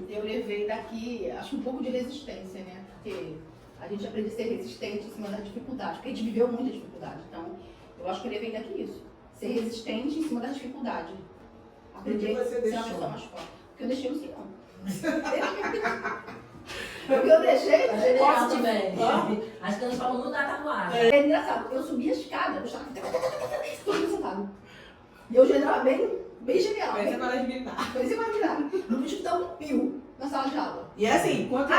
Eu levei daqui, acho que um pouco de resistência, né? Porque a gente aprende a ser resistente em cima da dificuldade, porque a gente viveu muita dificuldade. Então, eu acho que eu levei daqui isso. Ser resistente em cima da dificuldade. Aprendi a ser uma pessoa mais forte. Porque eu deixei o Cirão. Porque eu deixei... Posso também. Acho que nós falamos muito da tatuagem. É engraçado, eu subia a escada, eu estava todo mundo sentado. E eu já entrava bem genial. Parecia colégio militar. Parecia mais militar. No bicho dá um pio na sala de aula. E assim, quanto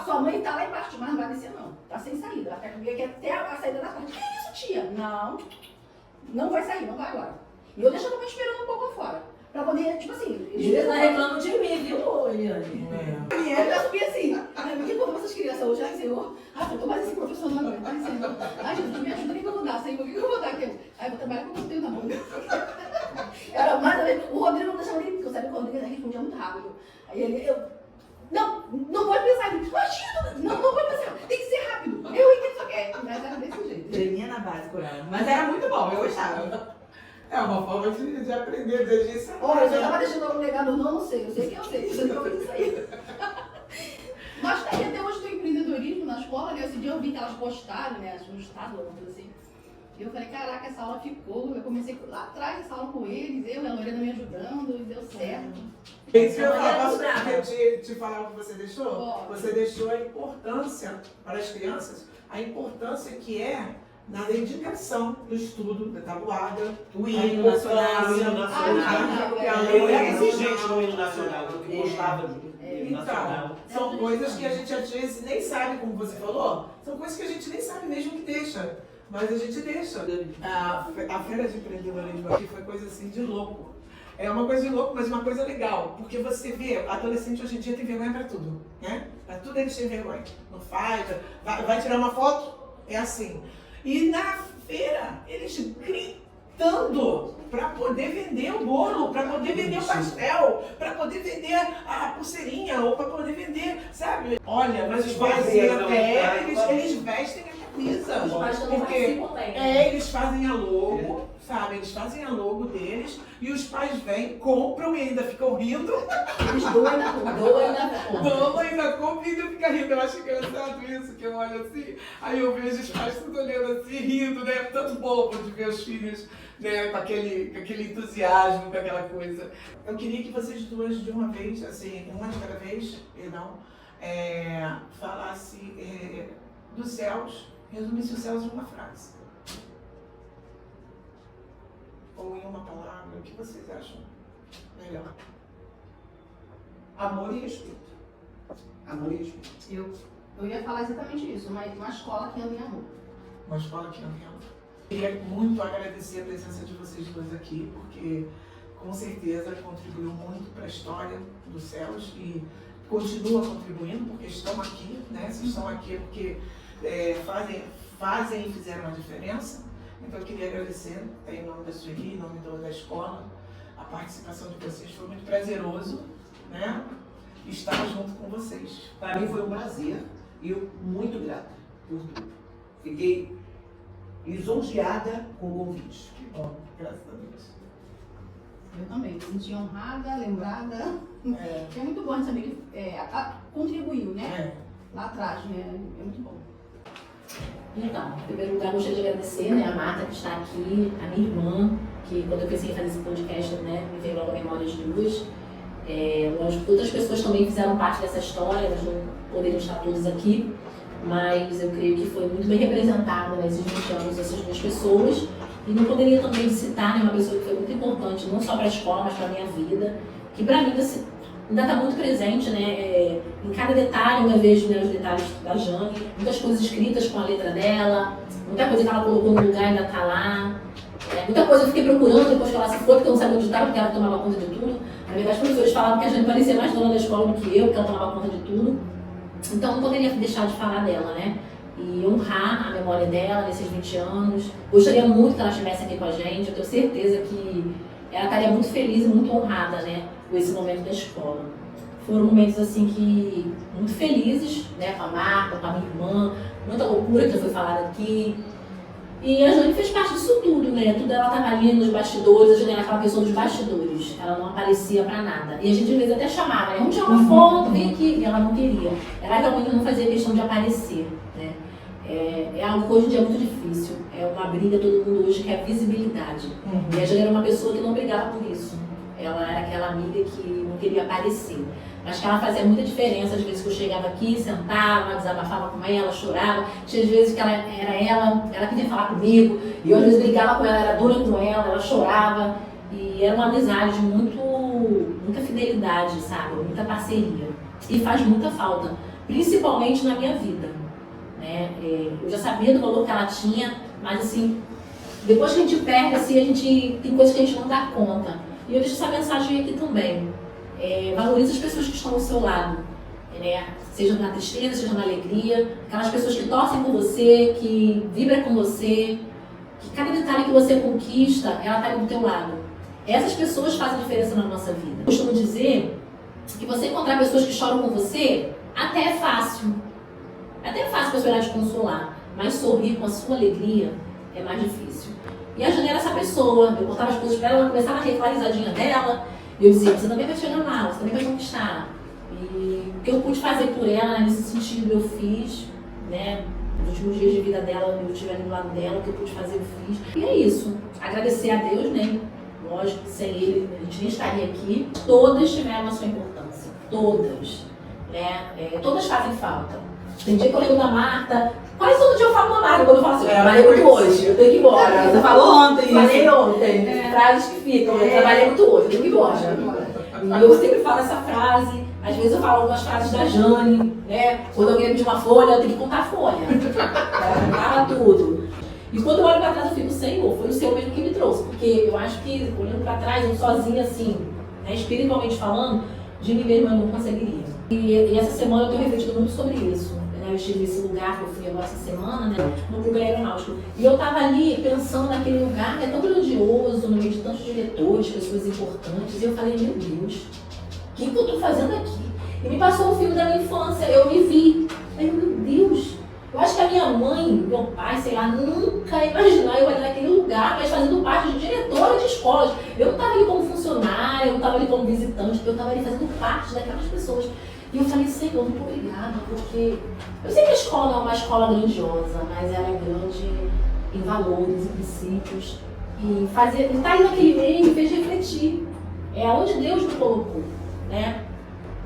sua mãe tá lá embaixo, mas não vai descer não. Tá sem saída. Ela quer comigo aqui até a saída da tarde. Que isso, tia? Não vai sair, não vai agora. E eu deixava ela esperando um pouco fora. Pra poder, tipo assim... Eles não reclamam de mim, viu, Eliane? E eu já subi assim. Ai, que bom essas crianças hoje, ai, Senhor. Ai, eu tô mais esse professor não aguento. Ai, Senhor. Ai, Jesus, me ajuda, o que eu vou dar, Senhor? O que eu vou dar aqui? Ai, eu vou trabalhar com o conteúdo da mão. Era mais ou menos... O Rodrigo não deixava nem... Porque eu sabia que o Rodrigo respondia muito rápido. Aí ele... Não pode pensar. Imagina, não pode pensar. Tem que ser rápido. Eu entendo só que é. Mas era desse jeito. Tremia na base com ela. Mas era muito bom, eu gostava. É uma forma de aprender desde isso. Olha, eu já estava deixando um legado, não sei. Eu sei que eu sei. Eu sei que eu fiz isso aí. Mas tá aí até hoje tem empreendedorismo na escola, né? Esse dia eu vi que elas postaram, né? No estado, alguma coisa assim. E eu falei, caraca, essa aula ficou. Eu comecei lá atrás essa aula com eles, eu e a Lorena me ajudando, e deu certo. Isso eu posso te falar o que você deixou? Pode. Você deixou a importância para as crianças, a importância que é na dedicação do estudo, da tabuada, O hino nacional. Eu era exigente no hino nacional, eu gostava do hino nacional. São coisas que a gente às vezes nem sabe, como você falou, são coisas que a gente nem sabe mesmo que deixa, mas a gente deixa. A feira de empreendedorismo aqui foi coisa assim de louco. É uma coisa de louco, mas uma coisa legal, porque você vê, adolescente hoje em dia tem vergonha pra tudo, né? Pra tudo eles têm vergonha. Não faz, vai tirar uma foto, é assim. E na feira, eles gritando para poder vender o bolo, para poder vender o pastel, para poder vender a pulseirinha, ou para poder vender, sabe? Olha, mas os pais eles vestem a camisa. Os pais também porque participam bem, né? eles fazem a logo, sabe? Eles fazem a logo deles e os pais vêm, compram e ainda ficam rindo. Eles doem na rua. Dão ainda compram e ainda fica rindo. Eu acho engraçado isso, que eu olho assim, aí eu vejo os pais tudo olhando assim, rindo, né? Tanto bobo de ver os filhos, né, com aquele entusiasmo, com aquela coisa. Eu queria que vocês duas, de uma vez, assim, uma de cada vez, perdão, falasse dos céus, resumisse os céus em uma frase. Ou em uma palavra, o que vocês acham melhor? Amor e respeito. Amor e respeito. Eu ia falar exatamente isso, uma escola que anda em amor. Uma escola que anda em amor. Queria muito agradecer a presença de vocês dois aqui, porque com certeza contribuiu muito para a história dos céus e continua contribuindo, porque estão aqui, né? Vocês estão aqui porque fazem e fizeram a diferença. Então eu queria agradecer em nome da Sueli, em nome da escola, a participação de vocês. Foi muito prazeroso, né? Estar junto com vocês. Para mim foi um prazer e eu muito grata por tudo. Fiquei lisonjeada com o convite. Que bom, graças a Deus. Eu também, me senti honrada, lembrada. É. É muito bom saber que contribuiu, né? É. Lá atrás, né? É muito bom. Então, em primeiro lugar, gostaria de agradecer, né, a Marta que está aqui, a minha irmã, que quando eu pensei em fazer esse podcast, né, me veio logo a memória de duas. Lógico, outras pessoas também fizeram parte dessa história, elas não poderiam estar todas aqui, mas eu creio que foi muito bem representada nesses 20 anos essas duas pessoas. E não poderia também citar, né, uma pessoa que foi muito importante, não só para a escola, mas para a minha vida, que para mim ainda está muito presente, né? Em cada detalhe, eu vejo, né, os detalhes da Jane, muitas coisas escritas com a letra dela, muita coisa que ela colocou no lugar ainda está lá. Muita coisa eu fiquei procurando depois que ela se foi, porque eu não sabia onde estava, porque ela tomava conta de tudo. Na verdade, os professores falavam que a Jane parecia mais dona da escola do que eu, porque ela tomava conta de tudo. Então, não poderia deixar de falar dela, né? E honrar a memória dela nesses 20 anos. Gostaria muito que ela estivesse aqui com a gente. Eu tenho certeza que ela estaria muito feliz e muito honrada, né, com esse momento da escola. Foram momentos assim que muito felizes, né, com a Marta, com a minha irmã, muita loucura que já foi falada aqui. E a Jane fez parte disso tudo, né? Tudo ela estava ali nos bastidores, a Jane era aquela pessoa dos bastidores. Ela não aparecia pra nada. E a gente às vezes até chamava, né? Vamos tirar uma foto, vem aqui. E ela não queria. Ela realmente não fazia questão de aparecer, né? É algo que hoje em dia é muito difícil. É uma briga, todo mundo hoje quer visibilidade. E a Jane era uma pessoa que não brigava por isso. Ela era aquela amiga que não queria aparecer. Mas que ela fazia muita diferença. Às vezes que eu chegava aqui, sentava, desabafava com ela, chorava. Tinha às vezes que ela queria falar comigo. E eu às vezes brigava com ela, era dura com ela chorava. E era uma amizade de muita fidelidade, sabe? Muita parceria. E faz muita falta, principalmente na minha vida. Né? Eu já sabia do valor que ela tinha, mas assim, depois que a gente perde, assim, tem coisas que a gente não dá conta. E eu deixo essa mensagem aqui também. Valorize as pessoas que estão ao seu lado, né? Seja na tristeza, seja na alegria, aquelas pessoas que torcem por você, que vibram com você, que cada detalhe que você conquista, ela está ali do teu lado. Essas pessoas fazem diferença na nossa vida. Eu costumo dizer que você encontrar pessoas que choram com você, até é fácil. Até é fácil a pessoa irá te consolar, mas sorrir com a sua alegria é mais difícil. E a Jane era essa pessoa, eu contava as coisas pra ela começava a rir aquela risadinha dela, e eu dizia, você também vai chegar lá, você também vai conquistar. E o que eu pude fazer por ela, nesse sentido, eu fiz, né? Nos últimos dias de vida dela, eu estive ali do lado dela, o que eu pude fazer, eu fiz. E é isso, agradecer a Deus, né? Lógico que sem ele a gente nem estaria aqui. Todas tiveram a sua importância, todas, né? Todas fazem falta. Tem dia que eu lembro da Marta, quase todo dia eu falo da Marta, quando eu falo assim, eu trabalhei muito hoje, eu tenho que ir embora. Você falou ontem. Falei ontem, frases que ficam, eu trabalhei muito hoje, eu tenho que ir embora. E eu sempre falo essa frase, às vezes eu falo algumas frases da Jane, né? Quando alguém pedir uma folha, eu tenho que contar a folha. Ela fala tudo. E quando eu olho pra trás, eu fico, Senhor, foi o Senhor mesmo que me trouxe. Porque eu acho que, olhando pra trás, eu sozinha, assim, né, espiritualmente falando, de mim mesma eu não conseguiria. E essa semana eu tenho refletido muito sobre isso. Eu estive nesse lugar que eu fui agora essa semana, né, no clube aeronáutico. E eu tava ali pensando naquele lugar que é tão grandioso, no meio de tantos diretores, pessoas importantes. E eu falei, meu Deus, o que eu tô fazendo aqui? E me passou um filme da minha infância, eu me vi. Falei, meu Deus, eu acho que a minha mãe, meu pai, sei lá, nunca imaginar eu ali naquele lugar, mas fazendo parte de diretora de escolas. Eu não tava ali como funcionária, eu não tava ali como visitante, eu tava ali fazendo parte daquelas pessoas. E eu falei, Senhor, muito obrigada, porque eu sei que a escola não é uma escola grandiosa, mas ela é grande em valores, em princípios. E estar ali naquele meio me fez refletir. É onde Deus me colocou, né?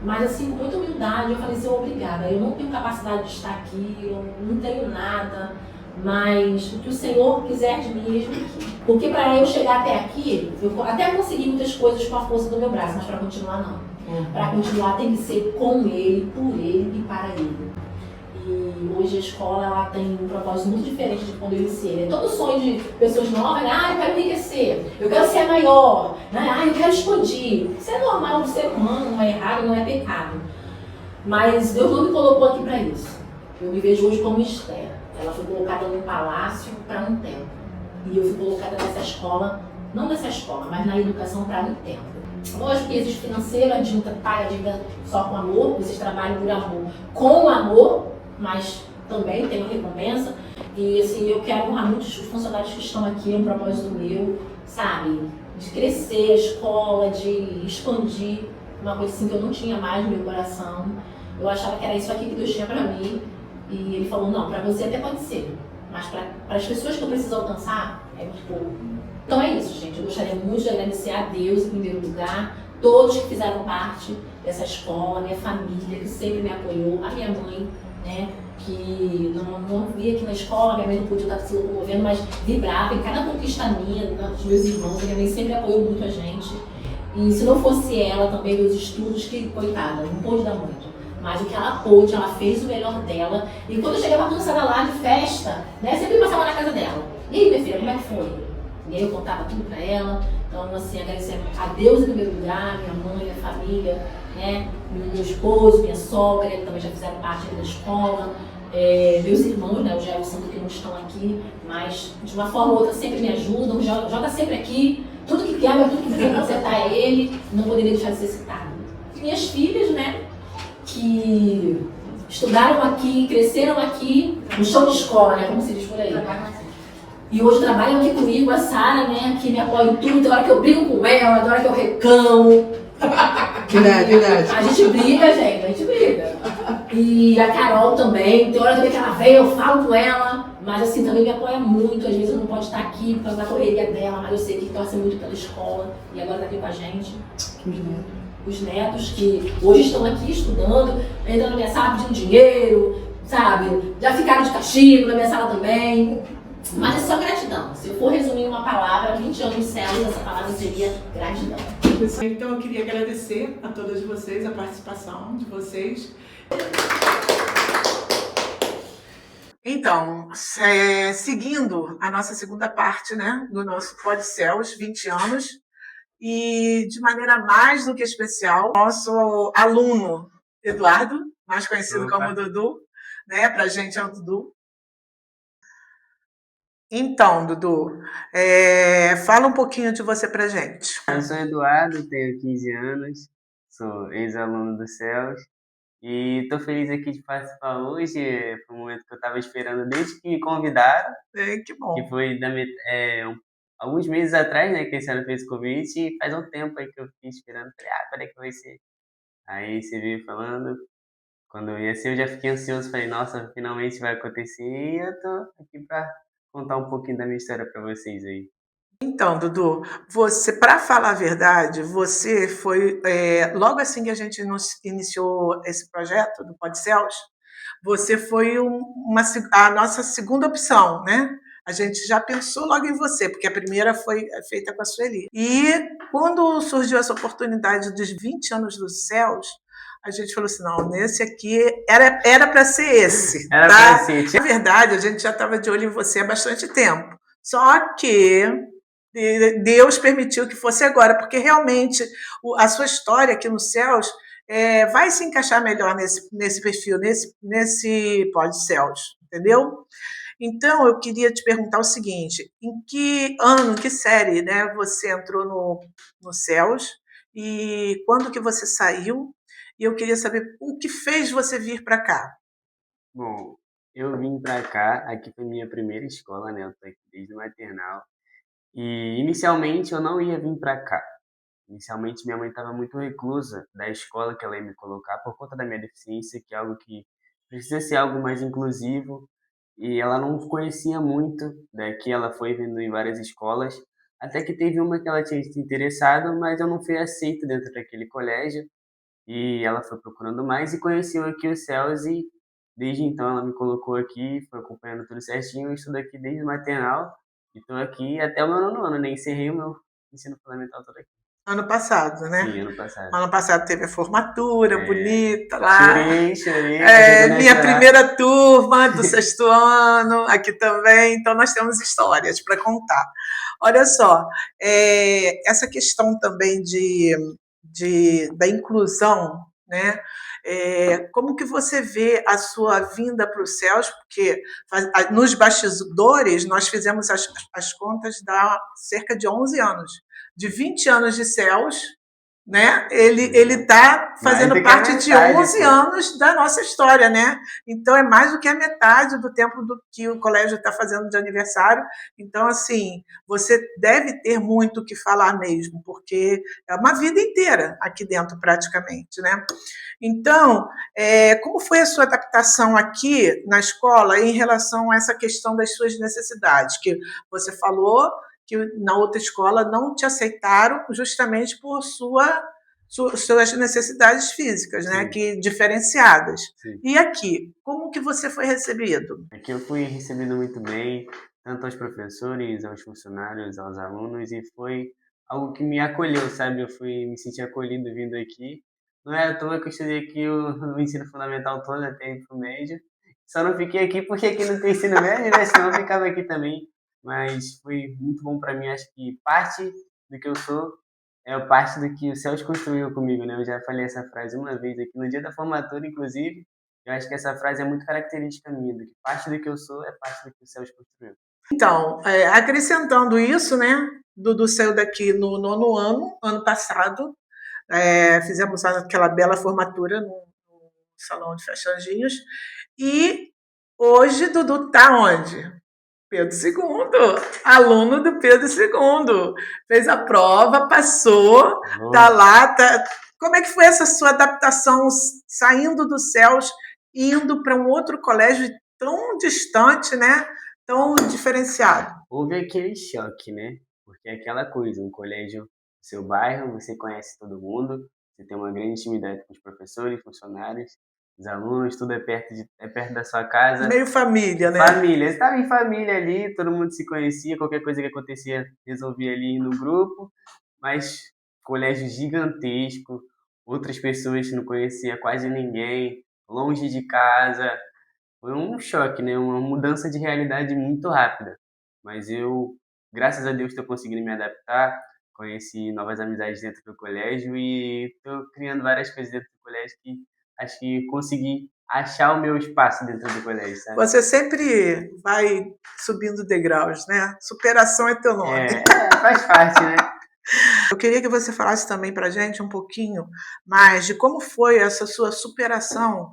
Mas assim, com muita humildade, eu falei, Senhor, obrigada. Eu não tenho capacidade de estar aqui, eu não tenho nada, mas o que o Senhor quiser de mim, eis-me aqui. Porque para eu chegar até aqui, eu até consegui muitas coisas com a força do meu braço, mas para continuar não. Para continuar tem que ser com ele, por ele e para ele. E hoje a escola ela tem um propósito muito diferente de quando eu iniciei. Todo sonho de pessoas novas, né? Eu quero enriquecer, eu quero ser maior, né? Eu quero expandir. Isso é normal do ser humano, não é errado, não é pecado. Mas Deus não me colocou aqui para isso. Eu me vejo hoje como Esther. Ela foi colocada num palácio para um tempo. E eu fui colocada nessa escola não nessa escola, mas na educação para muito tempo. Lógico que existe financeiro, a gente não paga a dívida só com amor, vocês trabalham por amor com amor, mas também tem uma recompensa. E assim, eu quero honrar muito os funcionários que estão aqui, é um propósito meu, sabe? De crescer a escola, de expandir uma coisa assim que eu não tinha mais no meu coração. Eu achava que era isso aqui que Deus tinha para mim. E ele falou, não, para você até pode ser, mas para as pessoas que eu preciso alcançar, é muito pouco. Então é isso, gente. Eu gostaria muito de agradecer a Deus, em primeiro lugar, todos que fizeram parte dessa escola, a minha família, que sempre me apoiou, a minha mãe, né, que não via aqui na escola, minha mãe não podia estar se locomovendo, mas vibrava em cada conquista minha, dos meus irmãos, a minha mãe sempre apoiou muito a gente. E se não fosse ela também, meus estudos, que coitada, não pôde dar muito. Mas o que ela pôde, ela fez o melhor dela. E quando eu chegava cansada lá de festa, né, sempre passava na casa dela. E aí, minha filha, como é que foi? E aí eu contava tudo pra ela. Então, assim, agradecer a Deus em primeiro lugar, minha mãe, minha família, né, meu esposo, minha sogra, que também já fizeram parte da escola. Meus irmãos, né, o Jair e o Sandro, que não estão aqui, mas de uma forma ou outra sempre me ajudam, joga sempre aqui. Tudo que quebra, tudo que precisa consertar é ele. Não poderia deixar de ser citado. Minhas filhas, né, que estudaram aqui, cresceram aqui, no chão de escola, né, como se diz por aí. E hoje trabalham aqui comigo, a Sara, né, que me apoia em tudo, tem hora que eu brigo com ela, tem hora que eu reclamo. Verdade. A gente briga, gente, a gente briga. E a Carol também, tem hora também que ela vem, eu falo com ela, mas assim, também me apoia muito. Às vezes eu não posso estar aqui por causa da correria dela, mas eu sei que torce muito pela escola e agora está aqui com a gente. Os netos que hoje estão aqui estudando, entrando na minha sala pedindo dinheiro, sabe? Já ficaram de castigo na minha sala também. Mas é só gratidão. Se eu for resumir uma palavra, 20 anos de céus, essa palavra seria gratidão. Então eu queria agradecer a todas vocês, a participação de vocês. Então, seguindo a nossa segunda parte, né, do nosso Pod Céus, 20 anos, e de maneira mais do que especial, nosso aluno Eduardo, mais conhecido como Dudu, né, pra gente é o Dudu. Então, Dudu, fala um pouquinho de você pra gente. Eu sou Eduardo, tenho 15 anos, sou ex-aluno do CELS e estou feliz aqui de participar hoje. Foi um momento que eu estava esperando desde que me convidaram. Que bom. Que foi alguns meses atrás, né, que a senhora fez o convite, e faz um tempo aí que eu fiquei esperando. Falei, quando é que vai ser? Aí você veio falando, quando ia ser eu já fiquei ansioso, falei, nossa, finalmente vai acontecer, e eu tô aqui para contar um pouquinho da minha história para vocês aí. Então, Dudu, você, para falar a verdade, você foi, logo assim que a gente iniciou esse projeto do Pod Céus, você foi a nossa segunda opção, né? A gente já pensou logo em você, porque a primeira foi feita com a Sueli. E quando surgiu essa oportunidade dos 20 anos dos Céus, a gente falou assim, não, nesse aqui era para ser esse. Era tá? para ser. Na verdade, a gente já estava de olho em você há bastante tempo. Só que Deus permitiu que fosse agora, porque realmente a sua história aqui nos Céus vai se encaixar melhor nesse perfil, nesse Pod Céus, entendeu? Então, eu queria te perguntar o seguinte, em que ano, em que série, né, você entrou no Céus e quando que você saiu? E eu queria saber o que fez você vir para cá. Bom, eu vim para cá, aqui foi minha primeira escola, né, eu tô aqui desde o maternal. E inicialmente eu não ia vir para cá. Inicialmente minha mãe estava muito reclusa da escola que ela ia me colocar por conta da minha deficiência, que é algo que precisa ser algo mais inclusivo. E ela não conhecia muito daqui, ela foi vendo em várias escolas, até que teve uma que ela tinha se interessado, mas eu não fui aceito dentro daquele colégio. E ela foi procurando mais e conheceu aqui o Céus e desde então ela me colocou aqui, foi acompanhando tudo certinho. Eu estudo aqui desde o maternal e estou aqui até o meu 9º ano, né? Encerrei o meu ensino fundamental todo aqui. Ano passado, né? Sim, ano passado. Ano passado teve a formatura bonita lá. Chorei. Minha primeira turma do 6º ano, aqui também. Então, nós temos histórias para contar. Olha só, essa questão também da inclusão, né? Como que você vê a sua vinda para os céus? Porque nos bastidores nós fizemos as contas, dá cerca de 11 anos. De 20 anos de céus, né? Ele está fazendo parte de 11 anos da nossa história, né? Então é mais do que a metade do tempo do que o colégio está fazendo de aniversário. Então, assim, você deve ter muito o que falar mesmo, porque é uma vida inteira aqui dentro, praticamente, né? Então, como foi a sua adaptação aqui na escola em relação a essa questão das suas necessidades? Que você falou que na outra escola não te aceitaram justamente por suas necessidades físicas, né? Que diferenciadas. Sim. E aqui, como que você foi recebido? Aqui eu fui recebido muito bem, tanto aos professores, aos funcionários, aos alunos, e foi algo que me acolheu, sabe? Eu me senti acolhido vindo aqui. Não é à toa que eu estudei aqui o ensino fundamental todo, até ir pro médio. Só não fiquei aqui porque aqui não tem ensino médio, né? Senão eu ficava aqui também. Mas foi muito bom para mim. Acho que parte do que eu sou é parte do que o Céus construiu comigo, né? Eu já falei essa frase uma vez aqui no dia da formatura, inclusive. Eu acho que essa frase é muito característica minha, do que parte do que eu sou é parte do que o Céus construiu. Então, acrescentando isso, né? Dudu saiu daqui no 9º ano passado. Fizemos aquela bela formatura no Salão de Festa Anjinhos. E hoje Dudu está onde? Pedro II, aluno do Pedro II. Fez a prova, passou, está lá. Como é que foi essa sua adaptação, saindo dos céus, indo para um outro colégio tão distante, né? Tão diferenciado? Houve aquele choque, né? Porque é aquela coisa, um colégio do seu bairro, você conhece todo mundo, você tem uma grande intimidade com os professores, funcionários, os alunos, tudo é perto da sua casa. Meio família, né? Família. Você estava em família ali, todo mundo se conhecia, qualquer coisa que acontecia, resolvia ali no grupo, mas colégio gigantesco, outras pessoas não conhecia quase ninguém, longe de casa. Foi um choque, né? Uma mudança de realidade muito rápida. Mas eu, graças a Deus, estou conseguindo me adaptar, conheci novas amizades dentro do colégio e estou criando várias coisas dentro do colégio que acho que consegui achar o meu espaço dentro do colégio, sabe? Você sempre vai subindo degraus, né? Superação é teu nome. Faz parte, né? Eu queria que você falasse também pra gente um pouquinho mais de como foi essa sua superação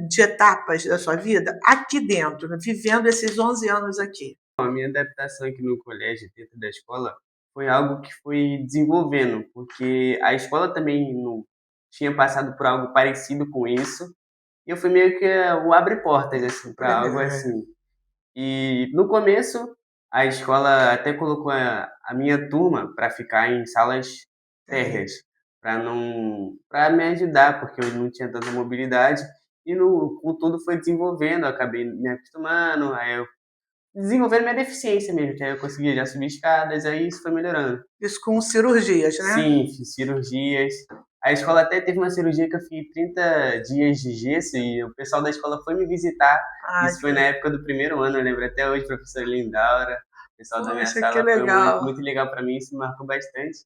de etapas da sua vida aqui dentro, né? Vivendo esses 11 anos aqui. A minha adaptação aqui no colégio, dentro da escola, foi algo que foi desenvolvendo, porque a escola também não tinha passado por algo parecido com isso, e eu fui meio que o abre-portas, assim, para algo assim. E no começo, a escola até colocou a minha turma para ficar em salas térreas, para me ajudar, porque eu não tinha tanta mobilidade, e com tudo foi desenvolvendo, eu acabei me acostumando, aí eu desenvolvendo minha deficiência mesmo, que aí eu conseguia já subir escadas, aí isso foi melhorando. Isso com cirurgias, né? Sim, fiz cirurgias. A escola até teve uma cirurgia que eu fiz 30 dias de gesso e o pessoal da escola foi me visitar. Isso foi na época do 1º ano, eu lembro até hoje, professora Lindaura, o pessoal da minha sala, foi muito legal para mim, isso me marcou bastante.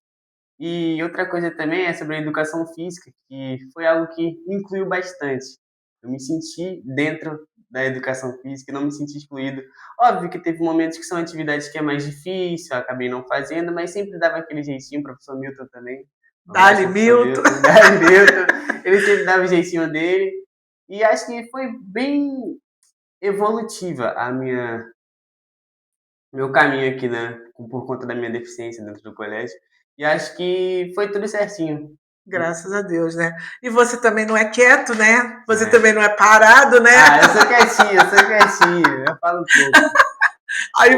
E outra coisa também é sobre a educação física, que foi algo que me incluiu bastante. Eu me senti dentro da educação física, não me senti excluído. Óbvio que teve momentos que são atividades que é mais difícil, eu acabei não fazendo, mas sempre dava aquele jeitinho, o professor Milton também. Dali Milton. Ele sempre dava o jeitinho dele. E acho que foi bem evolutiva meu caminho aqui, né? Por conta da minha deficiência dentro do colégio. E acho que foi tudo certinho. Graças a Deus, né? E você também não é quieto, né? Você também não é parado, né? Eu sou quietinho. Eu falo um pouco. Aí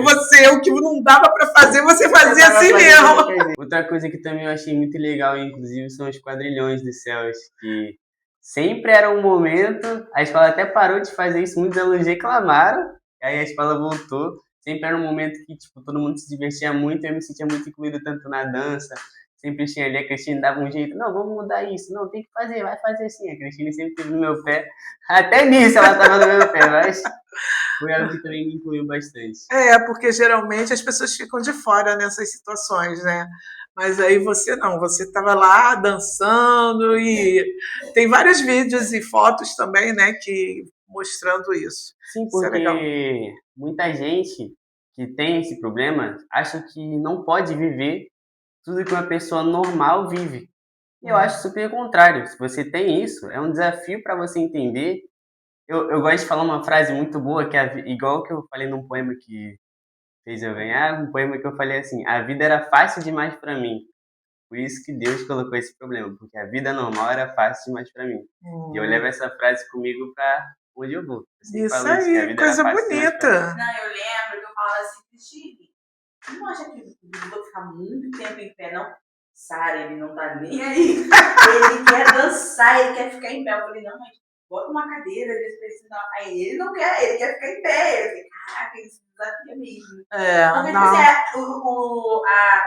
o que não dava para fazer, você fazia assim mesmo. Outra coisa que também eu achei muito legal, inclusive, são os quadrilhões dos céus, que sempre era um momento, a escola até parou de fazer isso, muitos alunos reclamaram, aí a escola voltou, sempre era um momento que tipo, todo mundo se divertia muito, eu me sentia muito incluído tanto na dança, sempre tinha ali, a Cristine dava um jeito, não, vamos mudar isso, não, tem que fazer, vai fazer assim, a Cristine sempre esteve no meu pé, até nisso ela estava no meu pé, mas foi algo que também me incluiu bastante. Porque geralmente as pessoas ficam de fora nessas situações, né? Mas aí você não, você estava lá dançando e tem vários vídeos e fotos também, né, que mostrando isso. Sim, Isso é legal. porque muita gente que tem esse problema acha que não pode viver tudo que uma pessoa normal vive. E eu acho super o contrário. Se você tem isso, é um desafio para você entender. Eu gosto de falar uma frase muito boa, que é igual que eu falei num poema que fez eu ganhar, um poema que eu falei assim: a vida era fácil demais para mim. Por isso que Deus colocou esse problema, porque a vida normal era fácil demais para mim. E eu levo essa frase comigo para onde eu vou. Eu sempre Isso falo isso, que a aí, vida era coisa fácil demais pra mim. bonita. Não, eu lembro que eu falava assim, Cristina, você não acha que eu vou ficar muito tempo em pé, não? Sara, ele não tá nem aí. Ele quer dançar, ele quer ficar em pé. Eu falei, não, mas bota uma cadeira, às vezes não. Aí ele não quer, ele quer ficar em pé. Eu falei, caraca, esse desafio mesmo. Porque, Não. o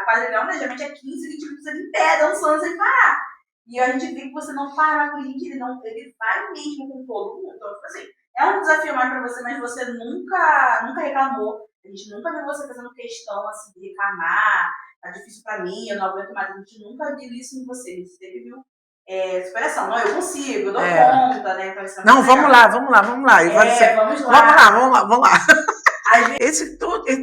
quadrilhão, né, geralmente é 15, 20 minutos ali em pé, dançando sem parar. E a gente vê que você não para com ele, que ele vai mesmo com todo mundo. Então, tipo assim, é um desafio mais pra você, mas você nunca reclamou. A gente nunca viu você fazendo questão, assim, de reclamar. Tá difícil pra mim, eu não aguento mais. A gente nunca viu isso em você. A gente sempre viu superação. Não, eu consigo, eu dou conta, né? Então, isso é Não, muito vamos legal. lá. E você... Vamos lá. Vamos lá.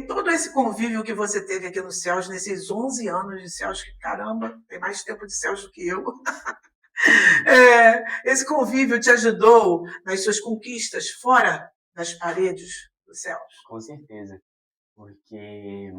Todo esse convívio que você teve aqui no Céus, nesses 11 anos de Céus, que caramba, tem mais tempo de Céus do que eu. Esse convívio te ajudou nas suas conquistas fora das paredes do Céus? Com certeza. Porque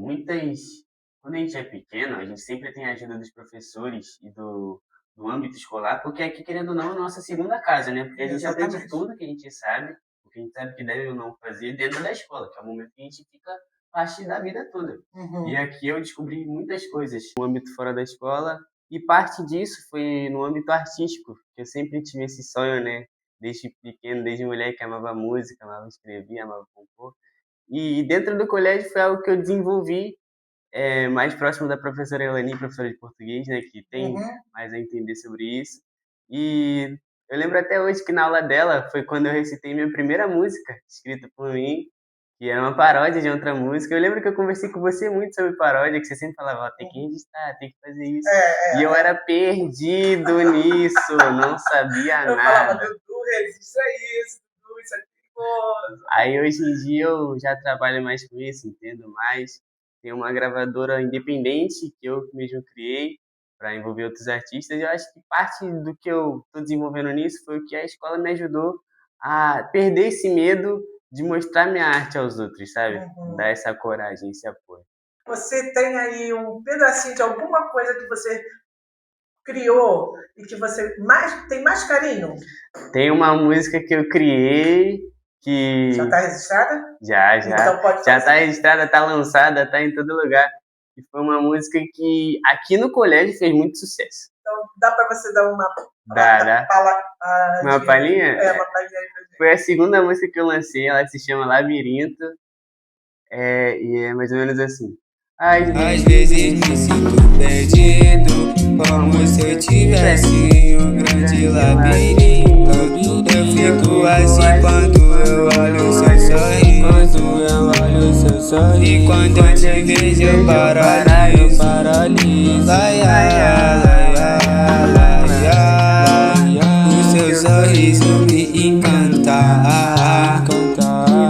quando a gente é pequeno, a gente sempre tem a ajuda dos professores e do âmbito escolar, porque aqui, querendo ou não, é a nossa segunda casa, né? Porque a gente aprende tudo que a gente sabe, o que a gente sabe que deve ou não fazer dentro da escola, que é o momento que a gente fica parte da vida toda. E aqui eu descobri muitas coisas no âmbito fora da escola, e parte disso foi no âmbito artístico, que eu sempre tive esse sonho, né? Desde pequeno, desde mulher que amava música, amava escrever, amava compor. E dentro do colégio foi algo que eu desenvolvi mais próximo da professora Elani, professora de português, né, que tem mais a entender sobre isso. E eu lembro até hoje que na aula dela foi quando eu recitei minha primeira música, escrita por mim, que era uma paródia de outra música. Eu lembro que eu conversei com você muito sobre paródia, que você sempre falava, tem que registrar, tem que fazer isso. E eu era perdido nisso, não sabia Eu nada. falava, Dudu, registra isso, Dudu, isso é perigoso. Aí hoje em dia eu já trabalho mais com isso, entendo mais. Tem uma gravadora independente que eu mesmo criei para envolver outros artistas. Eu acho que parte do que eu estou desenvolvendo nisso foi o que a escola me ajudou a perder esse medo de mostrar minha arte aos outros, sabe? Dar essa coragem, esse apoio. Você tem aí um pedacinho de alguma coisa que você criou e que você tem mais carinho? Tem uma música que eu criei que... Já está registrada? Já. Então pode Já está registrada, está lançada, está em todo lugar. E foi uma música que aqui no colégio fez muito sucesso. Então dá para você dar uma Dá. Uma palhinha? Uma palhinha aí pra gente. Foi a segunda música que eu lancei, ela se chama Labirinto. E é mais ou menos assim. Às vezes me sinto perdido, como se eu tivesse um grande labirinto. Eu fico assim quando eu olho seu sorriso, e quando eu te vejo eu paraliso. O seu sorriso me encanta,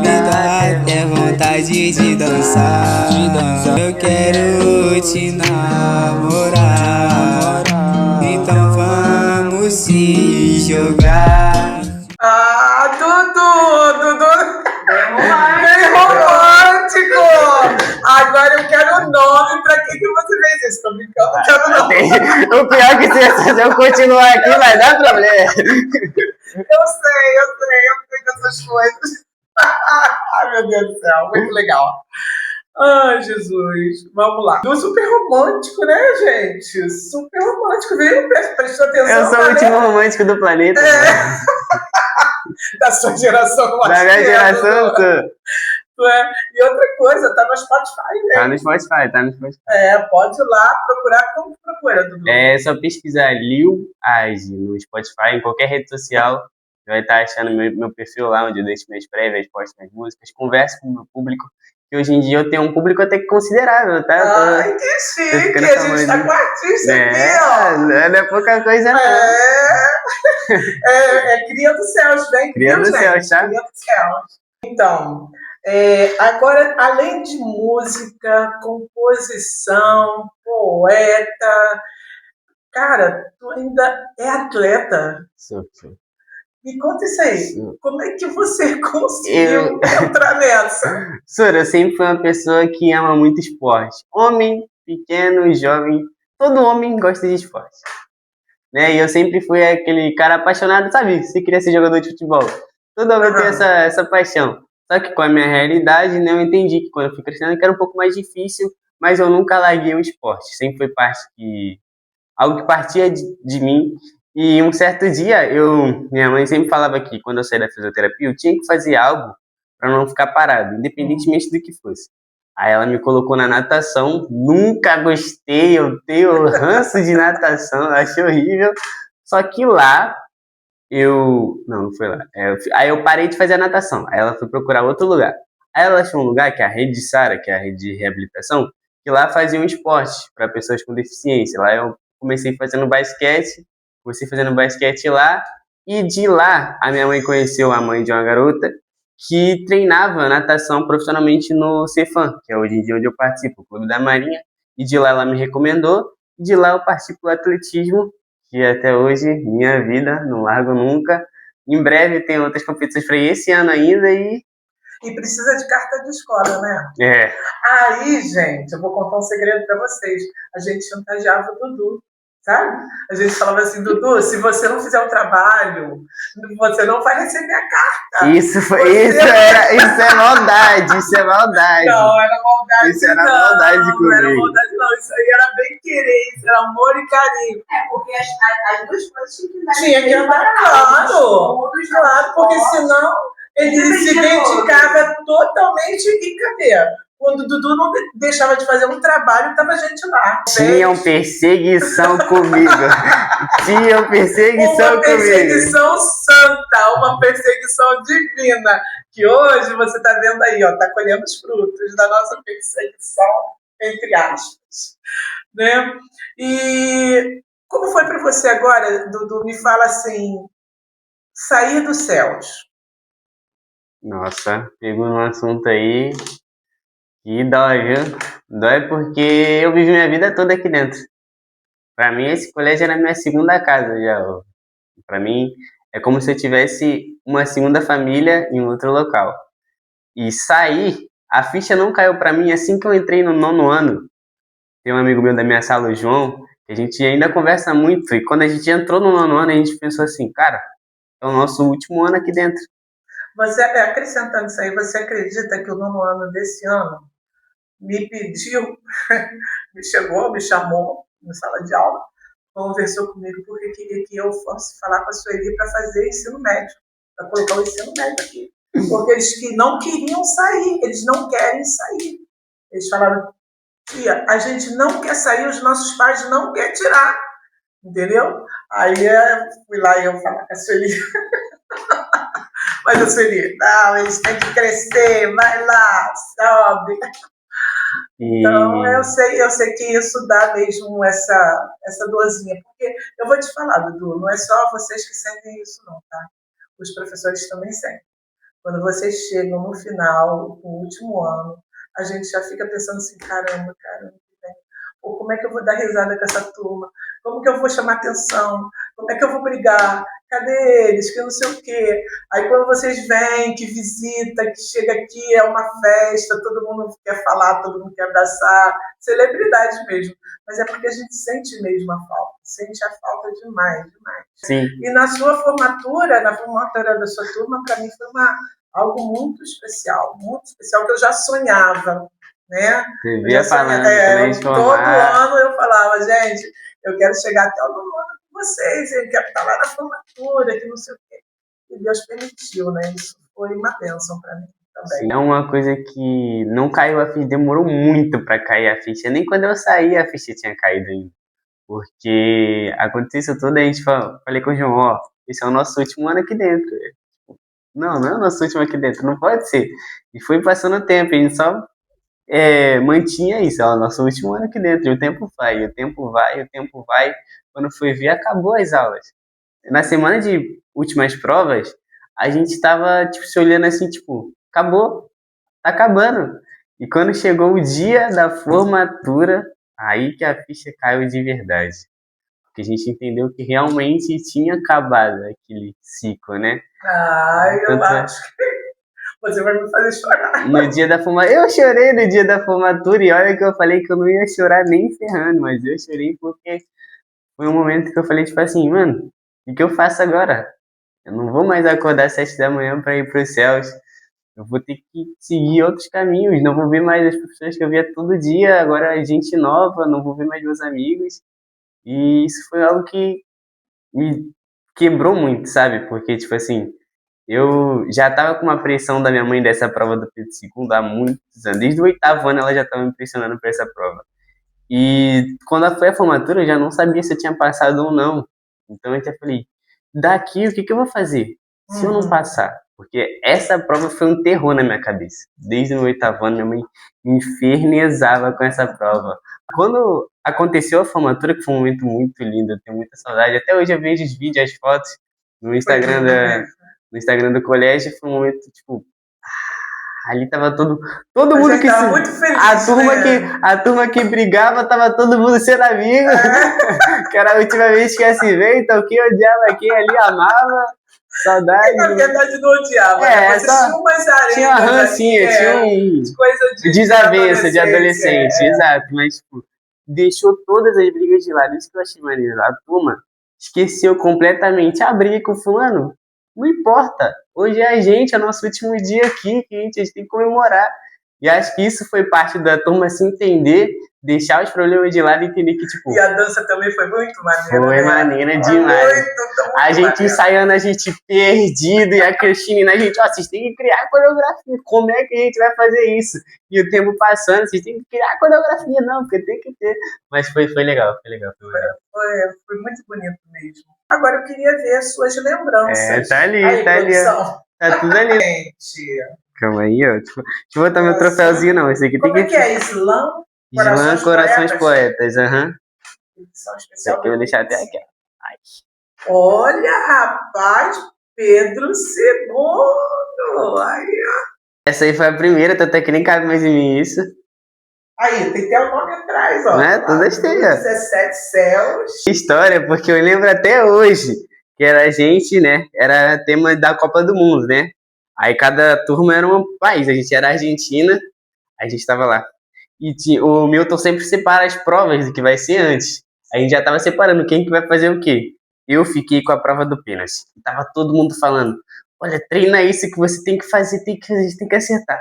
me dá até vontade de dançar. Eu quero te namorar, então vamos se jogar. Dudu! Bem romântico! Agora eu quero o nome. Pra que você fez isso? Tô brincando, eu quero o nome. O pior é que se eu continuar aqui vai dar problema. Eu sei dessas coisas. Ai, meu Deus do céu, muito legal. Ai, Jesus. Vamos lá. Super romântico, né, gente? Super romântico, viu? Presta atenção. Eu sou o último romântico do planeta. Da sua geração. Da minha geração, E outra coisa, tá no Spotify, né? Tá no Spotify. Pode ir lá procurar. Como procura, Dudu? É só pesquisar Lil Age no Spotify, em qualquer rede social. Vai estar achando meu perfil lá, onde eu deixo minhas prévias, posto minhas músicas, converso com o meu público. que hoje em dia eu tenho um público até que considerável, tá? Ai, que chique! A gente tá com artista aqui, ó. Não é pouca coisa, não. Cria dos céus, vem. Cria dos céus, tá? Cria dos céus. Então, agora, além de música, composição, poeta, cara, tu ainda é atleta. Sou. Me conta isso aí. Como é que você conseguiu entrar nessa? Sora, eu sempre fui uma pessoa que ama muito esporte. Homem, pequeno, jovem, todo homem gosta de esporte. Né? E eu sempre fui aquele cara apaixonado, sabe? Se queria ser jogador de futebol. Todo homem tem essa paixão. Só que com a minha realidade, né, eu entendi que quando eu fui crescendo que era um pouco mais difícil, mas eu nunca larguei o esporte. Sempre foi algo que partia de mim. E um certo dia, minha mãe sempre falava que quando eu saí da fisioterapia, eu tinha que fazer algo para não ficar parado, independentemente do que fosse. Aí ela me colocou na natação, nunca gostei, eu tenho ranço de natação, achei horrível. Só que lá, não foi lá. Aí eu parei de fazer a natação, aí ela foi procurar outro lugar. Aí ela achou um lugar, que é a Rede Sara, que é a rede de reabilitação, que lá fazia um esporte para pessoas com deficiência. Lá eu comecei fazendo basquete lá, e de lá a minha mãe conheceu a mãe de uma garota que treinava natação profissionalmente no Cefam, que é hoje em dia onde eu participo, o Clube da Marinha, e de lá ela me recomendou, e de lá eu parti para o atletismo, que até hoje, minha vida, não largo nunca. Em breve tem outras competições para ir esse ano ainda, e precisa de carta de escola, né? Aí, gente, eu vou contar um segredo para vocês. A gente chantageava o Dudu. Sabe? A gente falava assim, Dudu, se você não fizer o trabalho, você não vai receber a carta. Isso é maldade, isso é maldade. Não, era maldade. Isso era maldade comigo. Não era maldade, não. Isso aí era bem querer, isso era amor e carinho. Porque as duas coisas tinha que andar, claro, porque senão ele se dedicava totalmente e cadê? Quando o Dudu não deixava de fazer um trabalho, estava gente lá. Tinham perseguição comigo. Uma perseguição santa, uma perseguição divina. Que hoje você está vendo aí, está colhendo os frutos da nossa perseguição, entre aspas. Né? E como foi para você agora, Dudu? Me fala assim, sair dos céus. Nossa, pegou um assunto aí. E dói, viu? Dói porque eu vivi minha vida toda aqui dentro. Pra mim, esse colégio era minha segunda casa já. Pra mim, é como se eu tivesse uma segunda família em outro local. E sair, a ficha não caiu pra mim assim que eu entrei no 9º ano. Tem um amigo meu da minha sala, o João, que a gente ainda conversa muito. E quando a gente entrou no 9º ano, a gente pensou assim, cara, é o nosso último ano aqui dentro. Você, acrescentando isso aí, você acredita que o 9º ano desse ano me pediu, me chamou na sala de aula, conversou comigo porque queria que eu fosse falar com a Sueli para fazer ensino médio, para colocar o ensino médio aqui. Porque eles que não queriam sair, eles não querem sair. Eles falaram, tia, a gente não quer sair, os nossos pais não querem tirar. Entendeu? Aí fui lá e eu falar com a Sueli. Mas a Sueli, não, eles têm que crescer, vai lá, sobe. Então, eu sei que isso dá mesmo essa dorzinha. Porque eu vou te falar, Dudu, não é só vocês que sentem isso, não, tá? Os professores também sentem. Quando vocês chegam no final, no último ano, a gente já fica pensando assim, caramba, pô, como é que eu vou dar risada com essa turma? Como que eu vou chamar atenção? Como é que eu vou brigar? Cadê eles? Que não sei o quê. Aí quando vocês vêm, que visita, que chega aqui, é uma festa, todo mundo quer falar, todo mundo quer abraçar, celebridade mesmo. Mas é porque a gente sente mesmo a falta, sente a falta demais, demais. Sim. E na sua formatura, na formatura da sua turma, para mim foi algo muito especial, que eu já sonhava. Né? Você via falando, todo ano eu falava, gente, eu quero chegar até o 9º ano com vocês, eu quero estar lá na formatura, que não sei o quê. E Deus permitiu, né? Isso foi uma bênção para mim também. Sim, é uma coisa que não caiu a ficha, demorou muito para cair a ficha, nem quando eu saí a ficha tinha caído ainda. Porque aconteceu tudo, a gente falei com o João, ó, esse é o nosso último ano aqui dentro. Não é o nosso último aqui dentro, não pode ser. E foi passando o tempo, a gente só mantinha isso, ó, nosso último ano aqui dentro, e o tempo vai, o tempo vai, o tempo vai. Quando foi ver, acabou as aulas. Na semana de últimas provas, a gente tava, tipo, se olhando assim, tipo, acabou, tá acabando. E quando chegou o dia da formatura, aí que a ficha caiu de verdade. Porque a gente entendeu que realmente tinha acabado aquele ciclo, né? Eu Tanto é- acho que você vai me fazer chorar. No dia da formatura, eu chorei no dia da formatura, e olha que eu falei que eu não ia chorar nem ferrando, mas eu chorei porque foi um momento que eu falei, tipo assim, mano, o que eu faço agora? Eu não vou mais acordar às 7 da manhã para ir para os céus. Eu vou ter que seguir outros caminhos. Não vou ver mais as pessoas que eu via todo dia. Agora é gente nova, não vou ver mais meus amigos. E isso foi algo que me quebrou muito, sabe? Porque, tipo assim, eu já tava com uma pressão da minha mãe dessa prova do Pedro II há muitos anos. Desde o 8º ano ela já tava me pressionando para essa prova. E quando foi a formatura, eu já não sabia se eu tinha passado ou não. Então eu até falei, daqui o que eu vou fazer se eu não passar? Porque essa prova foi um terror na minha cabeça. Desde o 8º ano, minha mãe me infernizava com essa prova. Quando aconteceu a formatura, que foi um momento muito lindo, eu tenho muita saudade. Até hoje eu vejo os vídeos, as fotos no Instagram do colégio. Foi um momento, tipo, ali tava todo mundo que tava muito feliz, a turma que brigava, tava todo mundo sendo amigo. Que era a última vez que ia se ver, então quem odiava quem ali amava. Saudade. Na verdade não odiava, né? Você tinha umas arenas. Tinha uma rancinha, tinha coisa de desavença de adolescente, exato. Mas, tipo, deixou todas as brigas de lado. Isso que eu achei maneiro. A turma esqueceu completamente a briga com o fulano. Não importa. Hoje é a gente, é nosso último dia aqui, que a gente tem que comemorar. E acho que isso foi parte da turma se entender, deixar os problemas de lado e entender que, tipo... E a dança também foi muito maneira. Foi maneira demais. Muito a gente maneiro. ensaiando, a gente perdido, e a Cristina, a gente, ó, vocês têm que criar coreografia. Como é que a gente vai fazer isso? E o tempo passando, vocês têm que criar coreografia. Não, porque tem que ter. Mas foi legal, foi legal. Foi muito bonito mesmo. Agora eu queria ver as suas lembranças. Tá ali, aí, tá ali. Ó. Tá tudo ali. Gente. Calma aí, ó. Deixa eu botar meu troféuzinho, não. Esse aqui Como tem que... é que é? Islã? Corações Poetas, aham. Edição Esse especial. aqui eu vou deixar até aqui, ó. Ai. Olha, rapaz, Pedro II. Aí, ó. Essa aí foi a primeira, tanto é que nem cabe mais em mim isso. Aí, tem até o nome atrás, ó. Não é? Todas têm, ó. 17 céus. História, porque eu lembro até hoje que era a gente, né? Era tema da Copa do Mundo, né? Aí cada turma era um país. A gente era Argentina, a gente tava lá. E o Milton sempre separa as provas do que vai ser antes. A gente já tava separando quem que vai fazer o quê. Eu fiquei com a prova do pênalti. Tava todo mundo falando, olha, treina isso que você tem que fazer, a gente tem que acertar.